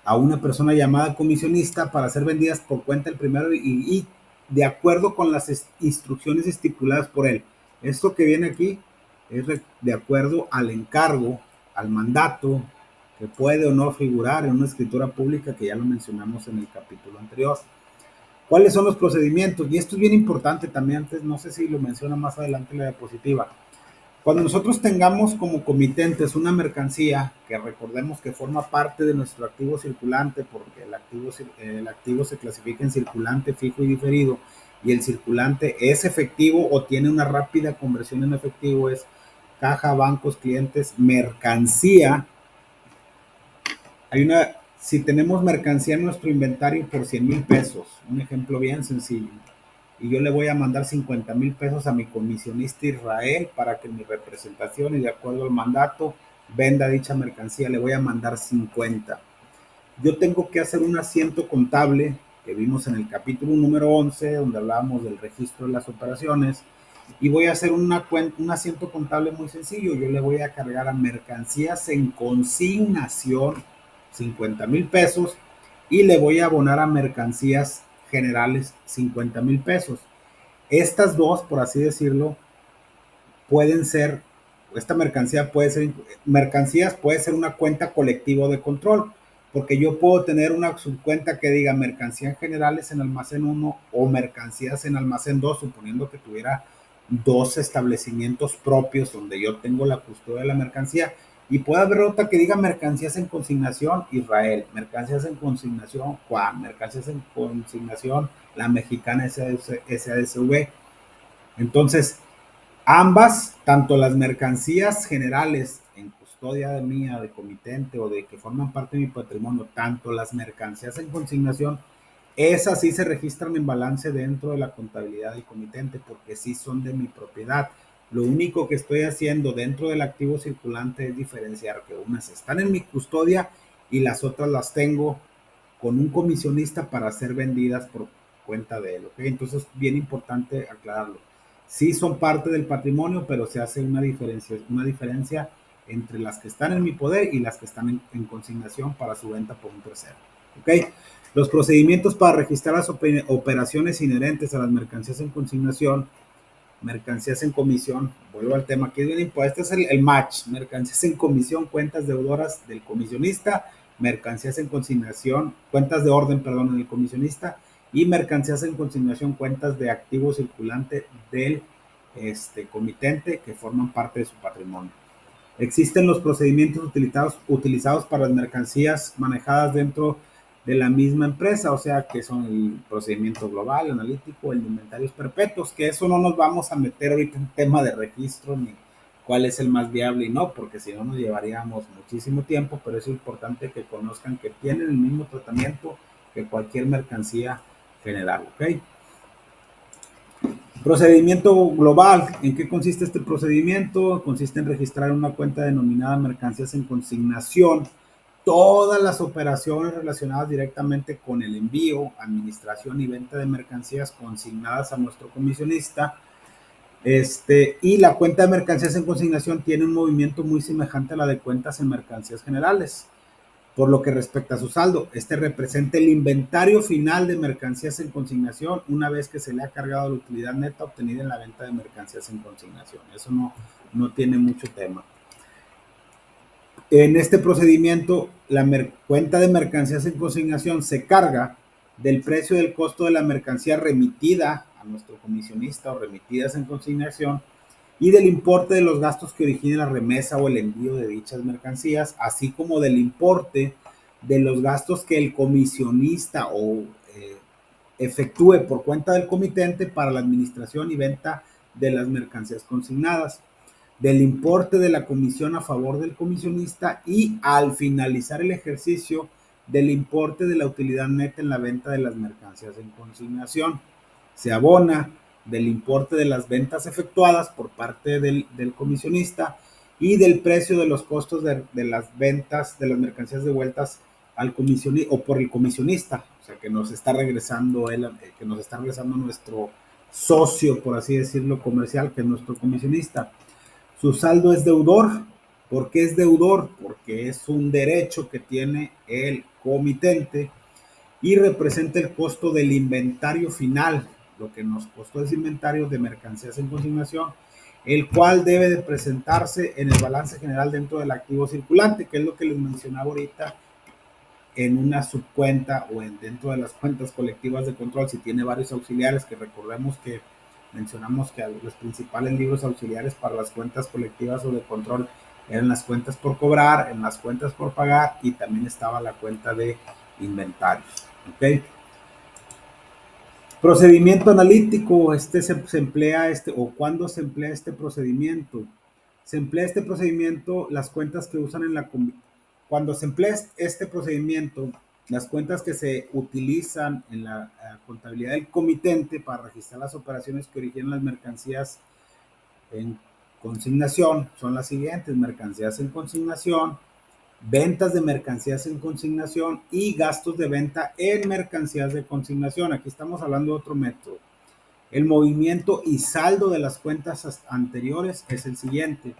a una persona llamada comisionista para ser vendidas por cuenta del primero y de acuerdo con las instrucciones estipuladas por él. Esto que viene aquí es de acuerdo al encargo, al mandato que puede o no figurar en una escritura pública que ya lo mencionamos en el capítulo anterior. ¿Cuáles son los procedimientos? Y esto es bien importante también, antes no sé si lo menciona más adelante en la diapositiva. Cuando nosotros tengamos como comitentes una mercancía, que recordemos que forma parte de nuestro activo circulante, porque el activo se clasifica en circulante, fijo y diferido, y el circulante es efectivo o tiene una rápida conversión en efectivo, es caja, bancos, clientes, mercancía. Si tenemos mercancía en nuestro inventario por 100,000 pesos, un ejemplo bien sencillo, y yo le voy a mandar 50,000 pesos a mi comisionista Israel para que mi representación y de acuerdo al mandato venda dicha mercancía, le voy a mandar 50. Yo tengo que hacer un asiento contable que vimos en el capítulo número 11, donde hablábamos del registro de las operaciones, y voy a hacer un asiento contable muy sencillo. Yo le voy a cargar a mercancías en consignación 50,000 pesos y le voy a abonar a mercancías generales 50,000 pesos. Estas dos, por así decirlo, pueden ser, esta mercancía puede ser, mercancías puede ser una cuenta colectivo de control, porque yo puedo tener una subcuenta que diga mercancías generales en almacén 1 o mercancías en almacén 2, suponiendo que tuviera dos establecimientos propios donde yo tengo la custodia de la mercancía. Y puede haber otra que diga mercancías en consignación Israel, mercancías en consignación Juan, mercancías en consignación la mexicana SADCV. Entonces, ambas, tanto las mercancías generales en custodia de mía, de comitente o de que forman parte de mi patrimonio, tanto las mercancías en consignación, esas sí se registran en balance dentro de la contabilidad del comitente porque sí son de mi propiedad. Lo único que estoy haciendo dentro del activo circulante es diferenciar que unas están en mi custodia y las otras las tengo con un comisionista para ser vendidas por cuenta de él. ¿Okay? Entonces es bien importante aclararlo. Sí son parte del patrimonio, pero se hace una diferencia entre las que están en mi poder y las que están en consignación para su venta por un tercero. ¿Ok? Los procedimientos para registrar las operaciones inherentes a las mercancías en consignación, mercancías en comisión, vuelvo al tema aquí, este es el match, mercancías en comisión, cuentas deudoras del comisionista, mercancías en consignación, cuentas de orden, perdón, del comisionista, y mercancías en consignación, cuentas de activo circulante del comitente que forman parte de su patrimonio. Existen los procedimientos utilizados para las mercancías manejadas dentro de la misma empresa, o sea, que son el procedimiento global, analítico, el de inventarios perpetuos, que eso no nos vamos a meter ahorita en tema de registro ni cuál es el más viable y no, porque si no nos llevaríamos muchísimo tiempo, pero es importante que conozcan que tienen el mismo tratamiento que cualquier mercancía general, ¿ok? Procedimiento global. ¿En qué consiste este procedimiento? Consiste en registrar una cuenta denominada mercancías en consignación todas las operaciones relacionadas directamente con el envío, administración y venta de mercancías consignadas a nuestro comisionista. Y la cuenta de mercancías en consignación tiene un movimiento muy semejante a la de cuentas en mercancías generales. Por lo que respecta a su saldo, este representa el inventario final de mercancías en consignación una vez que se le ha cargado la utilidad neta obtenida en la venta de mercancías en consignación. Eso no tiene mucho tema. En este procedimiento, la cuenta de mercancías en consignación se carga del precio del costo de la mercancía remitida a nuestro comisionista o remitidas en consignación y del importe de los gastos que origine la remesa o el envío de dichas mercancías, así como del importe de los gastos que el comisionista o efectúe por cuenta del comitente para la administración y venta de las mercancías consignadas, del importe de la comisión a favor del comisionista y al finalizar el ejercicio del importe de la utilidad neta en la venta de las mercancías en consignación. Se abona del importe de las ventas efectuadas por parte del comisionista y del precio de los costos de las ventas de las mercancías devueltas al comisionista o por el comisionista, o sea, que nos está regresando él, que nos está regresando nuestro socio, por así decirlo, comercial, que es nuestro comisionista. Su saldo es deudor. ¿Por qué es deudor? Porque es un derecho que tiene el comitente y representa el costo del inventario final, lo que nos costó ese inventario de mercancías en consignación, el cual debe de presentarse en el balance general dentro del activo circulante, que es lo que les mencionaba ahorita, en una subcuenta o dentro de las cuentas colectivas de control, si tiene varios auxiliares, que recordemos que mencionamos que los principales libros auxiliares para las cuentas colectivas o de control eran las cuentas por cobrar, en las cuentas por pagar y también estaba la cuenta de inventarios. ¿Ok? Procedimiento analítico, se emplea o cuándo se emplea este procedimiento. Se emplea este procedimiento, las cuentas que usan cuando se emplea este procedimiento, las cuentas que se utilizan en la contabilidad del comitente para registrar las operaciones que originan las mercancías en consignación son las siguientes: mercancías en consignación, ventas de mercancías en consignación y gastos de venta en mercancías de consignación. Aquí estamos hablando de otro método. El movimiento y saldo de las cuentas anteriores es el siguiente.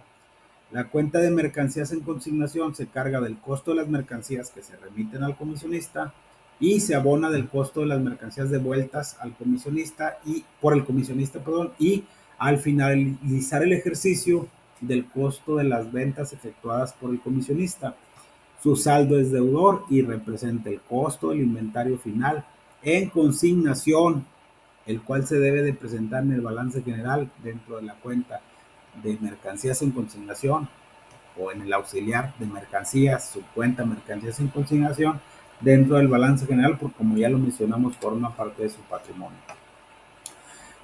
La cuenta de mercancías en consignación se carga del costo de las mercancías que se remiten al comisionista y se abona del costo de las mercancías devueltas al comisionista y por el comisionista, perdón, y al finalizar el ejercicio del costo de las ventas efectuadas por el comisionista. Su saldo es deudor y representa el costo del inventario final en consignación, el cual se debe de presentar en el balance general dentro de la cuenta de mercancías en consignación o en el auxiliar de mercancías, su cuenta mercancías en consignación dentro del balance general, porque como ya lo mencionamos, forma parte de su patrimonio.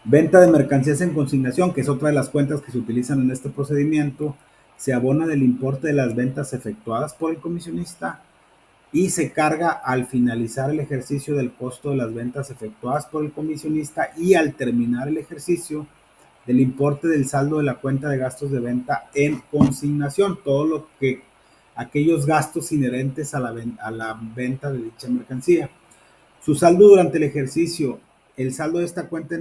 Venta de mercancías en consignación, que es otra de las cuentas que se utilizan en este procedimiento, se abona del importe de las ventas efectuadas por el comisionista y se carga al finalizar el ejercicio del costo de las ventas efectuadas por el comisionista y al terminar el ejercicio del importe del saldo de la cuenta de gastos de venta en consignación, todo lo que aquellos gastos inherentes a la venta de dicha mercancía. Su saldo durante el ejercicio, el saldo de esta cuenta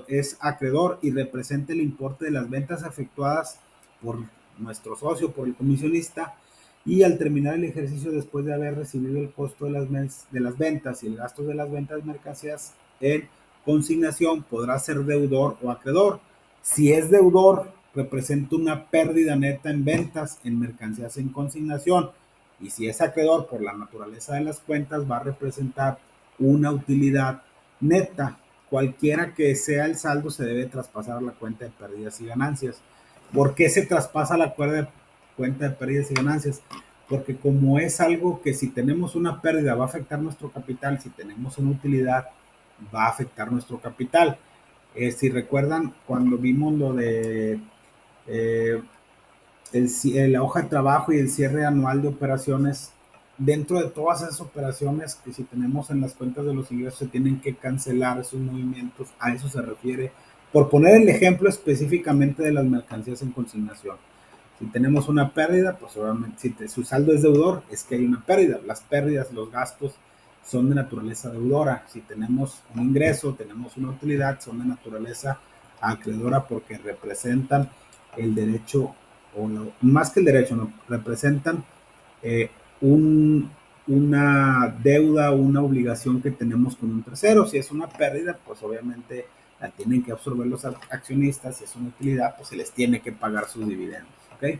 es acreedor y representa el importe de las ventas efectuadas por nuestro socio, por el comisionista, y al terminar el ejercicio después de haber recibido el costo de las ventas y el gasto de las ventas de mercancías en consignación, podrá ser deudor o acreedor. Si es deudor, representa una pérdida neta en ventas en mercancías en consignación, y si es acreedor, por la naturaleza de las cuentas, va a representar una utilidad neta. Cualquiera que sea el saldo se debe traspasar a la cuenta de pérdidas y ganancias. ¿Por qué se traspasa a la cuenta de pérdidas y ganancias? Porque como es algo que si tenemos una pérdida va a afectar nuestro capital, si tenemos una utilidad va a afectar nuestro capital. Si recuerdan cuando vimos lo de la hoja de trabajo y el cierre anual de operaciones, dentro de todas esas operaciones que si tenemos en las cuentas de los ingresos se tienen que cancelar esos movimientos, a eso se refiere, por poner el ejemplo específicamente de las mercancías en consignación. Si tenemos una pérdida, pues obviamente si su saldo es deudor, es que hay una pérdida. Las pérdidas, los gastos son de naturaleza deudora. Si tenemos un ingreso, tenemos una utilidad, son de naturaleza acreedora porque representan el derecho, o no, más que el derecho, no, representan eh, una deuda, una obligación que tenemos con un tercero. Si es una pérdida, pues obviamente la tienen que absorber los accionistas. Si es una utilidad, pues se les tiene que pagar sus dividendos. ¿Okay?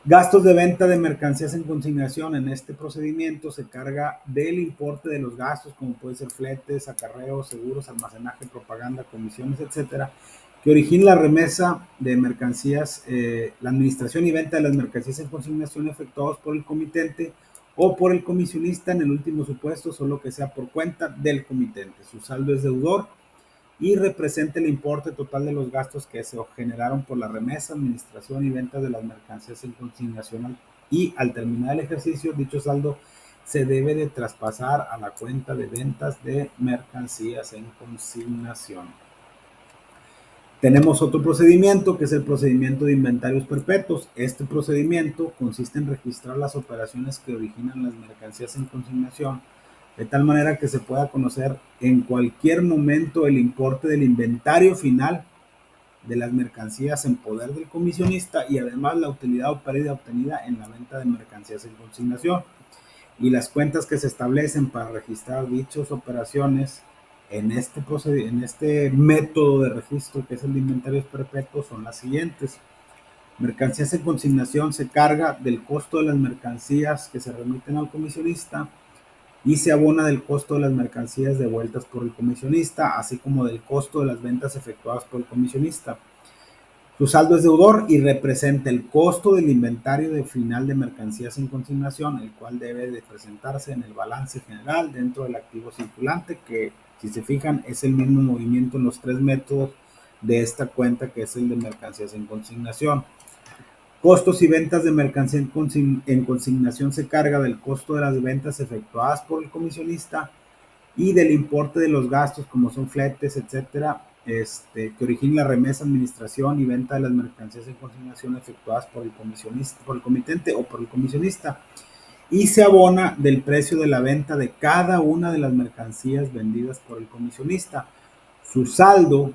Gastos de venta de mercancías en consignación. En este procedimiento se carga del importe de los gastos, como puede ser fletes, acarreos, seguros, almacenaje, propaganda, comisiones, etcétera, que origine la remesa de mercancías, la administración y venta de las mercancías en consignación efectuados por el comitente o por el comisionista, en el último supuesto, solo que sea por cuenta del comitente. Su saldo es deudor y representa el importe total de los gastos que se generaron por la remesa, administración y venta de las mercancías en consignación, y al terminar el ejercicio, dicho saldo se debe de traspasar a la cuenta de ventas de mercancías en consignación. Tenemos otro procedimiento que es el procedimiento de inventarios perpetuos. Este procedimiento consiste en registrar las operaciones que originan las mercancías en consignación, de tal manera que se pueda conocer en cualquier momento el importe del inventario final de las mercancías en poder del comisionista y además la utilidad o pérdida obtenida en la venta de mercancías en consignación. Y las cuentas que se establecen para registrar dichas operaciones en este método de registro, que es el de inventarios perpetuos, son las siguientes. Mercancías en consignación se carga del costo de las mercancías que se remiten al comisionista y se abona del costo de las mercancías devueltas por el comisionista, así como del costo de las ventas efectuadas por el comisionista. Su saldo es deudor y representa el costo del inventario de final de mercancías en consignación, el cual debe de presentarse en el balance general dentro del activo circulante, que si se fijan es el mismo movimiento en los tres métodos de esta cuenta, que es el de mercancías en consignación. Costos y ventas de mercancía en consignación se carga del costo de las ventas efectuadas por el comisionista y del importe de los gastos, como son fletes, etcétera, que origina la remesa, administración y venta de las mercancías en consignación efectuadas por el comisionista, por el comitente o por el comisionista, y se abona del precio de la venta de cada una de las mercancías vendidas por el comisionista. Su saldo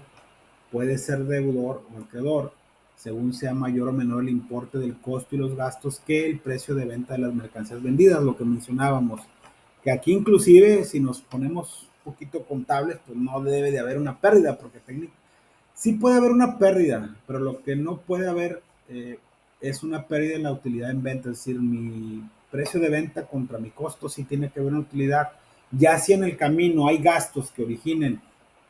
puede ser deudor o acreedor, según sea mayor o menor el importe del costo y los gastos que el precio de venta de las mercancías vendidas, lo que mencionábamos, que aquí inclusive si nos ponemos un poquito contables, pues no debe de haber una pérdida, porque sí puede haber una pérdida, pero lo que no puede haber es una pérdida en la utilidad en venta, es decir, mi precio de venta contra mi costo sí tiene que haber una utilidad. Ya si en el camino hay gastos que originen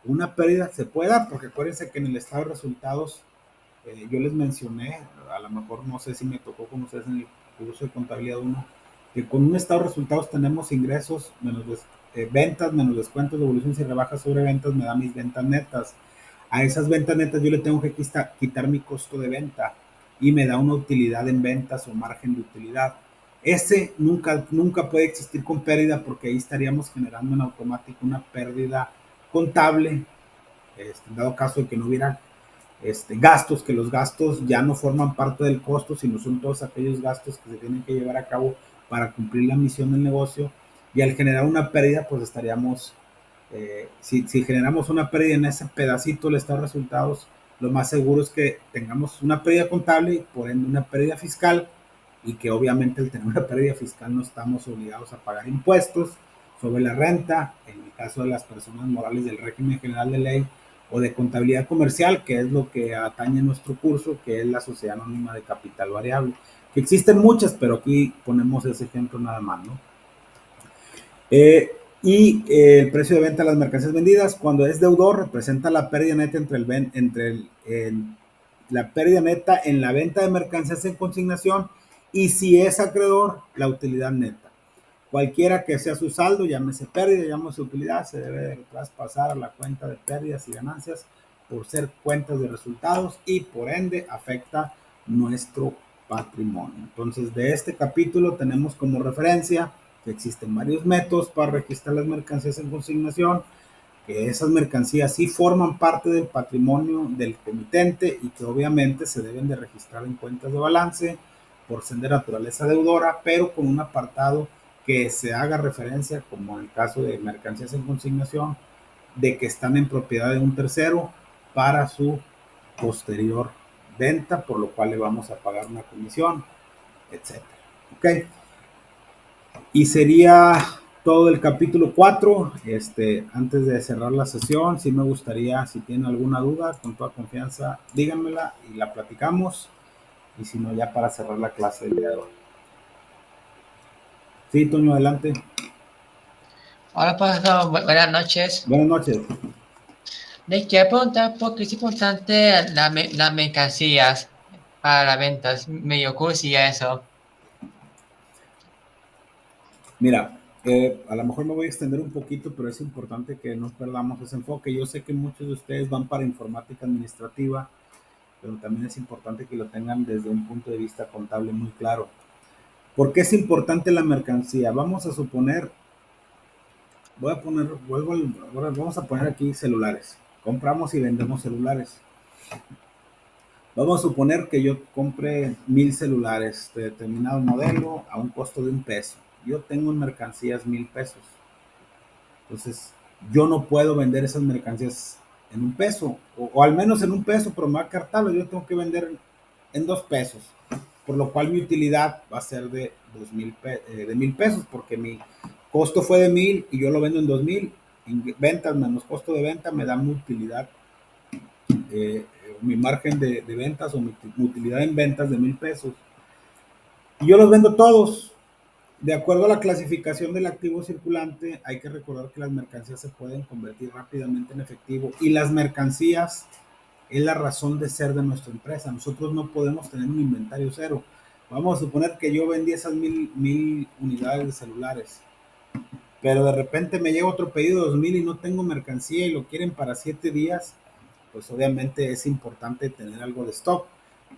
una pérdida, se puede dar, porque acuérdense que en el estado de resultados yo les mencioné, a lo mejor no sé si me tocó con ustedes en el curso de contabilidad 1, que con un estado de resultados tenemos ingresos menos ventas, menos descuentos, devoluciones y rebajas sobre ventas, me da mis ventas netas. A esas ventas netas yo le tengo que quitar mi costo de venta y me da una utilidad en ventas o margen de utilidad. Ese nunca puede existir con pérdida, porque ahí estaríamos generando en automático una pérdida contable, en dado caso de que no hubiera gastos, que los gastos ya no forman parte del costo, sino son todos aquellos gastos que se tienen que llevar a cabo para cumplir la misión del negocio. Y al generar una pérdida, pues estaríamos, si generamos una pérdida en ese pedacito del estado de resultados, lo más seguro es que tengamos una pérdida contable y por ende una pérdida fiscal, y que obviamente al tener una pérdida fiscal no estamos obligados a pagar impuestos sobre la renta, en el caso de las personas morales del régimen general de ley, o de contabilidad comercial, que es lo que atañe nuestro curso, que es la sociedad anónima de capital variable, que existen muchas, pero aquí ponemos ese ejemplo nada más, ¿no? El precio de venta de las mercancías vendidas, cuando es deudor, representa la pérdida neta la pérdida neta en la venta de mercancías en consignación, y si es acreedor, la utilidad neta. Cualquiera que sea su saldo, llámese pérdida, llámese utilidad, se debe traspasar a la cuenta de pérdidas y ganancias por ser cuentas de resultados y por ende afecta nuestro patrimonio. Entonces, de este capítulo tenemos como referencia que existen varios métodos para registrar las mercancías en consignación, que esas mercancías sí forman parte del patrimonio del comitente y que obviamente se deben de registrar en cuentas de balance por ser de naturaleza deudora, pero con un apartado que se haga referencia, como en el caso de mercancías en consignación, de que están en propiedad de un tercero para su posterior venta, por lo cual le vamos a pagar una comisión, etcétera. ¿Ok? Y sería todo el capítulo 4. Antes de cerrar la sesión, sí me gustaría, si tienen alguna duda, con toda confianza, díganmela y la platicamos. Y si no, ya para cerrar la clase del día de hoy. Sí, Toño, adelante. Hola, profesor. Buenas noches. Buenas noches. Les quiero preguntar por qué es importante las mercancías para las ventas. Medio cursi eso. Mira, a lo mejor me voy a extender un poquito, pero es importante que no perdamos ese enfoque. Yo sé que muchos de ustedes van para informática administrativa, pero también es importante que lo tengan desde un punto de vista contable muy claro. ¿Por qué es importante la mercancía? Vamos a suponer, ahora vamos a poner aquí celulares. Compramos y vendemos celulares. Vamos a suponer que yo compre 1000 celulares de determinado modelo a un costo de $1. Yo tengo en mercancías $1000. Entonces, yo no puedo vender esas mercancías en $1, o al menos en $1, pero me va a cartarlo. Yo tengo que vender en $2, por lo cual mi utilidad va a ser de de $1000, porque mi costo fue de 1000 y yo lo vendo en 2000. Ventas menos costo de venta me da mi utilidad, mi margen de ventas o mi utilidad en ventas de $1000. Y yo los vendo todos. De acuerdo a la clasificación del activo circulante, hay que recordar que las mercancías se pueden convertir rápidamente en efectivo, y las mercancías es la razón de ser de nuestra empresa. Nosotros no podemos tener un inventario cero. Vamos a suponer que yo vendí esas 1000 unidades de celulares, pero de repente me llega otro pedido de 2000 y no tengo mercancía y lo quieren para 7 días, pues obviamente es importante tener algo de stock.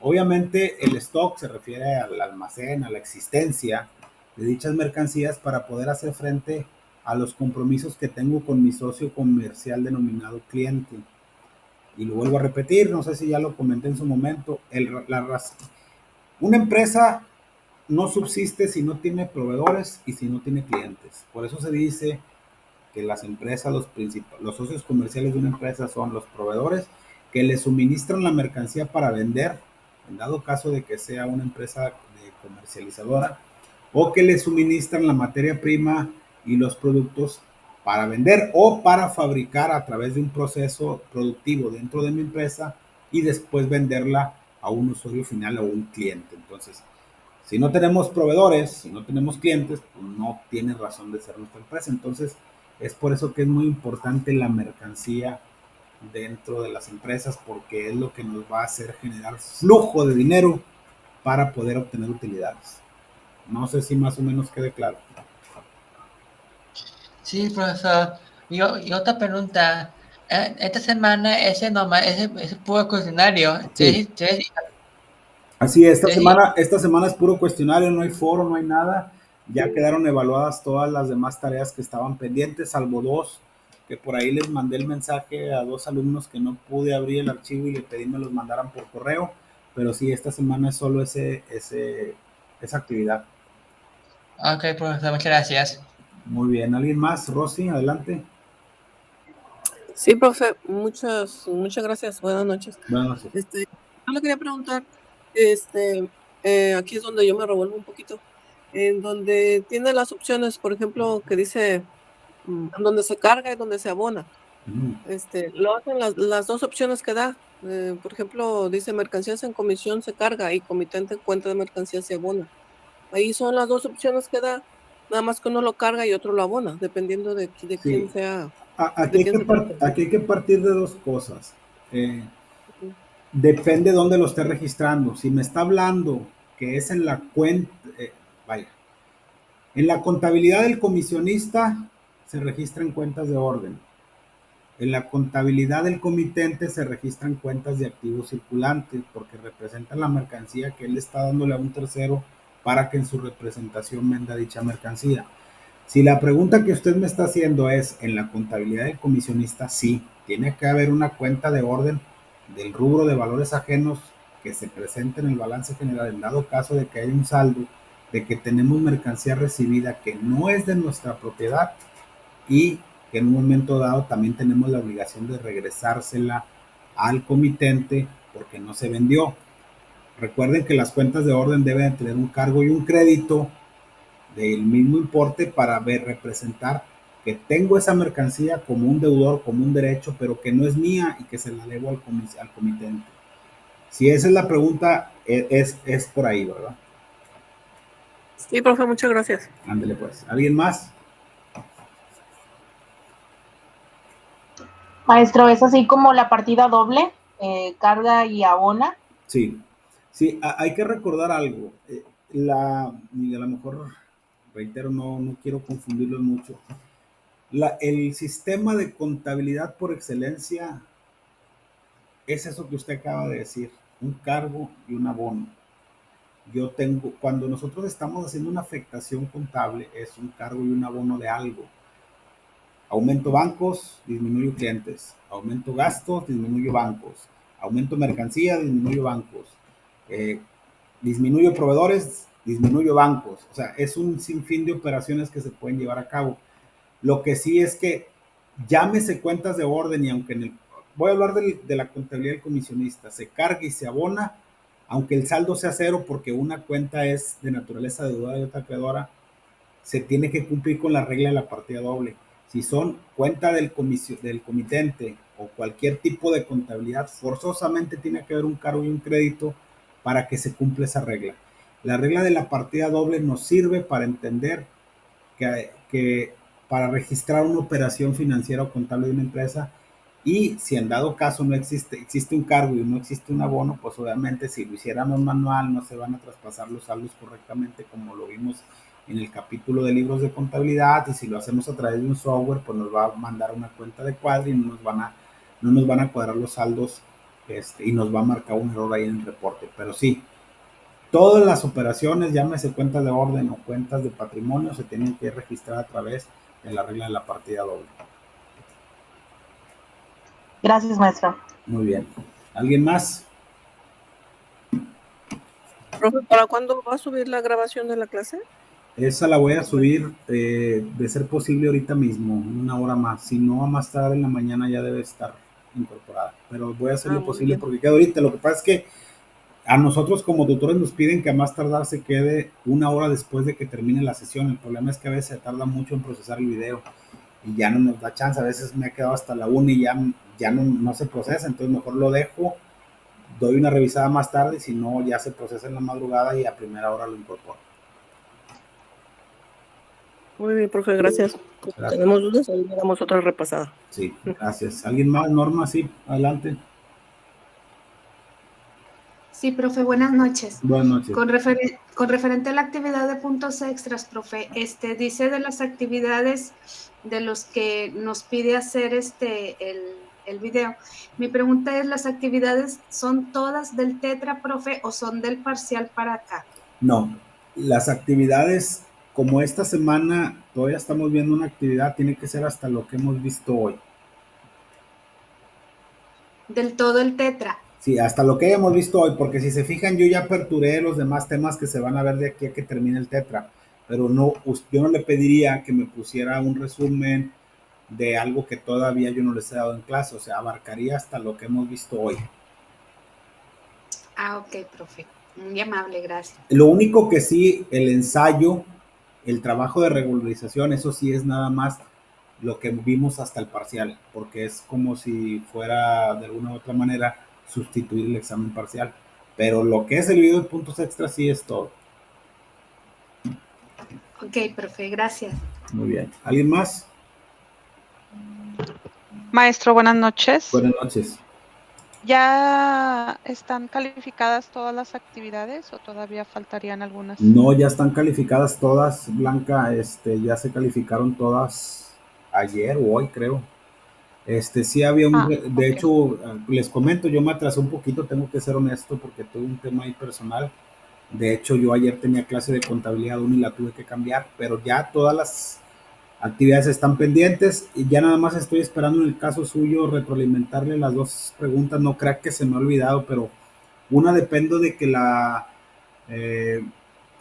Obviamente el stock se refiere al almacén, a la existencia de dichas mercancías para poder hacer frente a los compromisos que tengo con mi socio comercial denominado cliente. Y lo vuelvo a repetir, no sé si ya lo comenté en su momento, una empresa no subsiste si no tiene proveedores y si no tiene clientes. Por eso se dice que las empresas, los socios comerciales de una empresa son los proveedores que le suministran la mercancía para vender, en dado caso de que sea una empresa comercializadora, o que le suministran la materia prima y los productos para vender o para fabricar a través de un proceso productivo dentro de mi empresa y después venderla a un usuario final o un cliente. Entonces, si no tenemos proveedores, si no tenemos clientes, pues no tiene razón de ser nuestra empresa. Entonces, es por eso que es muy importante la mercancía dentro de las empresas, porque es lo que nos va a hacer generar flujo de dinero para poder obtener utilidades. No sé si más o menos quede claro. Sí, profesor. Y otra pregunta. Esta semana ese puro cuestionario. Sí. Así, esta semana es puro cuestionario, no hay foro, no hay nada. Ya quedaron evaluadas todas las demás tareas que estaban pendientes, salvo dos, que por ahí les mandé el mensaje a 2 alumnos que no pude abrir el archivo y le pedí me los mandaran por correo. Pero sí, esta semana es solo esa actividad. Ok, profesor, muchas gracias. Muy bien, ¿alguien más? Rosy, adelante. Sí, profe, muchas gracias. Buenas noches. Buenas noches. Yo le quería preguntar, aquí es donde yo me revuelvo un poquito, en donde tiene las opciones, por ejemplo, que dice donde se carga y donde se abona. Lo hacen las dos opciones que da. Por ejemplo, dice mercancías en comisión se carga y comitente en cuenta de mercancías se abona. Ahí son las dos opciones que da, nada más que uno lo carga y otro lo abona, dependiendo de quién sea. Aquí hay que partir de dos cosas. Depende de dónde lo esté registrando. Si me está hablando que es en la cuenta, en la contabilidad del comisionista se registra en cuentas de orden. En la contabilidad del comitente se registran cuentas de activos circulantes porque representan la mercancía que él está dándole a un tercero para que en su representación venda dicha mercancía. Si la pregunta que usted me está haciendo es en la contabilidad del comisionista, sí, tiene que haber una cuenta de orden del rubro de valores ajenos que se presente en el balance general en dado caso de que haya un saldo de que tenemos mercancía recibida que no es de nuestra propiedad y que en un momento dado también tenemos la obligación de regresársela al comitente porque no se vendió. Recuerden que las cuentas de orden deben tener un cargo y un crédito del mismo importe para representar que tengo esa mercancía como un deudor, como un derecho, pero que no es mía y que se la debo al comitente. Si esa es la pregunta, es por ahí, ¿verdad? Sí, profe, muchas gracias. Ándele pues. ¿Alguien más? Maestro, ¿es así como la partida doble, carga y abona? Sí, sí, hay que recordar algo. Y a lo mejor, reitero, no quiero confundirlos mucho. El sistema de contabilidad por excelencia es eso que usted acaba de decir, un cargo y un abono. Cuando nosotros estamos haciendo una afectación contable, es un cargo y un abono de algo. Aumento bancos, disminuyo clientes. Aumento gastos, disminuyo bancos. Aumento mercancía, disminuyo bancos. Eh, disminuyo proveedores, disminuyo bancos. O sea, es un sinfín de operaciones que se pueden llevar a cabo. Lo que sí es que llámese cuentas de orden y aunque voy a hablar de la contabilidad del comisionista, se carga y se abona, aunque el saldo sea cero porque una cuenta es de naturaleza deudora y otra acreedora, se tiene que cumplir con la regla de la partida doble. Si son cuenta del comitente o cualquier tipo de contabilidad, forzosamente tiene que haber un cargo y un crédito para que se cumpla esa regla. La regla de la partida doble nos sirve para entender que para registrar una operación financiera o contable de una empresa y si en dado caso no existe un cargo y no existe un abono, pues obviamente si lo hiciéramos manual no se van a traspasar los saldos correctamente como lo vimos en el capítulo de libros de contabilidad y si lo hacemos a través de un software pues nos va a mandar una cuenta de cuadro y no nos van a cuadrar los saldos y nos va a marcar un error ahí en el reporte, pero sí, todas las operaciones, llámese cuentas de orden o cuentas de patrimonio, se tienen que registrar a través de la regla de la partida doble. Gracias, maestro. Muy bien. ¿Alguien más? Profe, ¿para cuándo va a subir la grabación de la clase? Esa la voy a subir, de ser posible ahorita mismo, una hora más. Si no, a más tarde en la mañana ya debe estar incorporada. Pero voy a hacer lo posible porque queda ahorita. Lo que pasa es que a nosotros como tutores nos piden que a más tardar se quede una hora después de que termine la sesión. El problema es que a veces se tarda mucho en procesar el video y ya no nos da chance. A veces me ha quedado hasta la 1 y ya no se procesa, entonces mejor lo dejo, doy una revisada más tarde, si no ya se procesa en la madrugada y a primera hora lo incorporo. Muy bien, profe, gracias. Gracias. Tenemos dudas, ahí le damos otra repasada. Sí, gracias. ¿Alguien más? Norma, sí, adelante. Sí, profe, buenas noches. Buenas noches. Con referente a la actividad de puntos extras, profe, dice de las actividades de los que nos pide hacer el video. Mi pregunta es, ¿las actividades son todas del tetra, profe, o son del parcial para acá? No, las actividades, como esta semana todavía estamos viendo una actividad, tiene que ser hasta lo que hemos visto hoy. Del todo el tetra. Sí, hasta lo que hayamos visto hoy, porque si se fijan, yo ya aperturé los demás temas que se van a ver de aquí a que termine el tetra, pero no, yo no le pediría que me pusiera un resumen de algo que todavía yo no les he dado en clase, o sea, abarcaría hasta lo que hemos visto hoy. Ah, ok, profe. Muy amable, gracias. Lo único que sí, el ensayo, el trabajo de regularización, eso sí es nada más lo que vimos hasta el parcial, porque es como si fuera de alguna u otra manera sustituir el examen parcial. Pero lo que es el video de puntos extras sí es todo. Ok, profe, gracias. Muy bien. ¿Alguien más? Maestro, buenas noches. Buenas noches. ¿Ya están calificadas todas las actividades o todavía faltarían algunas? No, ya están calificadas todas, Blanca. Ya se calificaron todas ayer o hoy, creo. Sí había de hecho, les comento, yo me atrasé un poquito, tengo que ser honesto porque tuve un tema ahí personal. De hecho, yo ayer tenía clase de contabilidad 1 y la tuve que cambiar, pero ya todas las actividades están pendientes y ya nada más estoy esperando en el caso suyo retroalimentarle las dos preguntas. No crea que se me ha olvidado, pero una depende de que la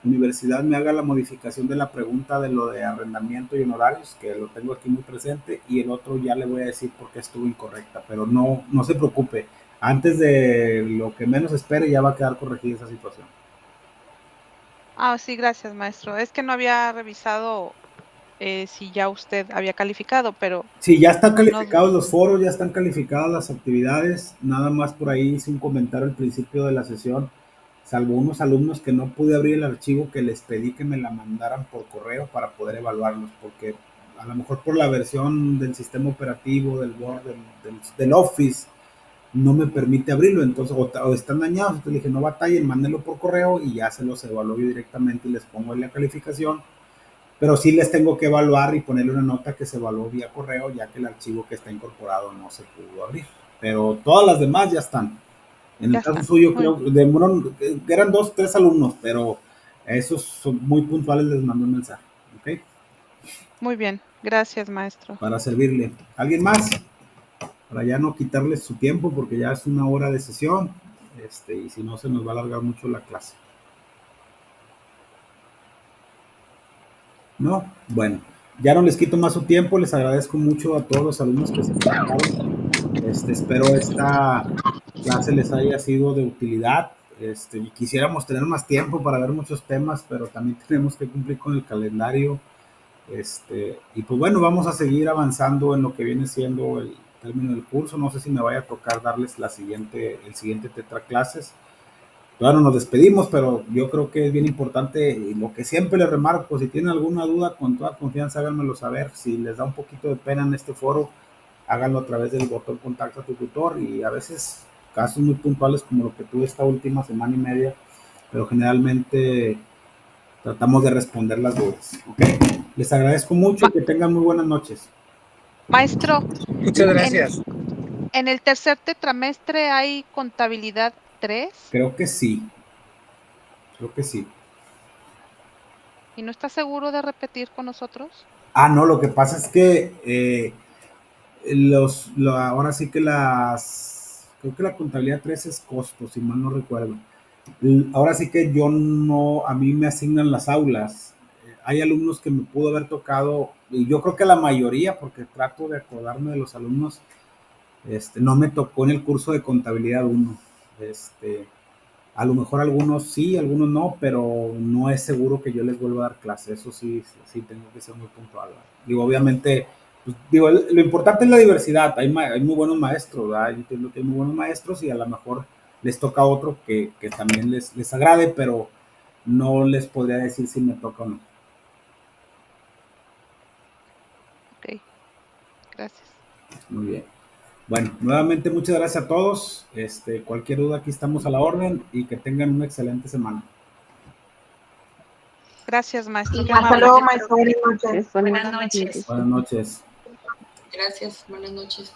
universidad me haga la modificación de la pregunta de lo de arrendamiento y honorarios, que lo tengo aquí muy presente, y el otro ya le voy a decir por qué estuvo incorrecta, pero no se preocupe, antes de lo que menos espere ya va a quedar corregida esa situación. Ah, sí, gracias, maestro. Es que no había revisado si ya usted había calificado, pero... Sí, ya están calificados los foros, ya están calificadas las actividades, nada más por ahí hice un comentario al principio de la sesión, salvo unos alumnos que no pude abrir el archivo que les pedí que me la mandaran por correo para poder evaluarlos, porque a lo mejor por la versión del sistema operativo, del Word, del Office, no me permite abrirlo, entonces, o están dañados, entonces le dije, no batallen, mándenlo por correo y ya se los evalúo directamente y les pongo en la calificación, pero sí les tengo que evaluar y ponerle una nota que se evaluó vía correo, ya que el archivo que está incorporado no se pudo abrir, pero todas las demás ya están. En el caso suyo, creo que eran 2, 3 alumnos, pero esos son muy puntuales, les mando un mensaje, ¿ok? Muy bien, gracias, maestro. Para servirle. ¿Alguien más? Para ya no quitarles su tiempo, porque ya es 1 hora de sesión, y si no se nos va a alargar mucho la clase. ¿No? Bueno, ya no les quito más su tiempo, les agradezco mucho a todos los alumnos que se conectaron. Espero esta clase les haya sido de utilidad. Y quisiéramos tener más tiempo para ver muchos temas, pero también tenemos que cumplir con el calendario. Y pues bueno, vamos a seguir avanzando en lo que viene siendo el término del curso. No sé si me vaya a tocar darles el siguiente tetraclases. Todavía no nos despedimos, pero yo creo que es bien importante, y lo que siempre les remarco, si tienen alguna duda, con toda confianza háganmelo saber. Si les da un poquito de pena en este foro, háganlo a través del botón contacto a tu tutor, y a veces casos muy puntuales como lo que tuve esta última semana y media, pero generalmente tratamos de responder las dudas. ¿Okay? Les agradezco mucho, que tengan muy buenas noches. Maestro, Muchas gracias. ¿en el tercer tetramestre hay contabilidad 3? Creo que sí. ¿Y no está seguro de repetir con nosotros? No, lo que pasa es que ahora sí que creo que la contabilidad 3 es costo, si mal no recuerdo. Ahora sí que a mí me asignan las aulas. Hay alumnos que me pudo haber tocado, y yo creo que la mayoría, porque trato de acordarme de los alumnos, no me tocó en el curso de contabilidad 1. A lo mejor algunos sí, algunos no, pero no es seguro que yo les vuelva a dar clase. Eso sí tengo que ser muy puntual, ¿verdad? Digo, obviamente, pues, lo importante es la diversidad. Hay muy buenos maestros, ¿verdad? Yo entiendo que hay muy buenos maestros y a lo mejor les toca otro que también les agrade, pero no les podría decir si me toca o no. Ok, gracias. Muy bien. Bueno, nuevamente muchas gracias a todos. Cualquier duda, aquí estamos a la orden, y que tengan una excelente semana. Gracias, maestro. Hasta luego, maestro. Buenas noches. Buenas noches. Buenas noches. Gracias, buenas noches.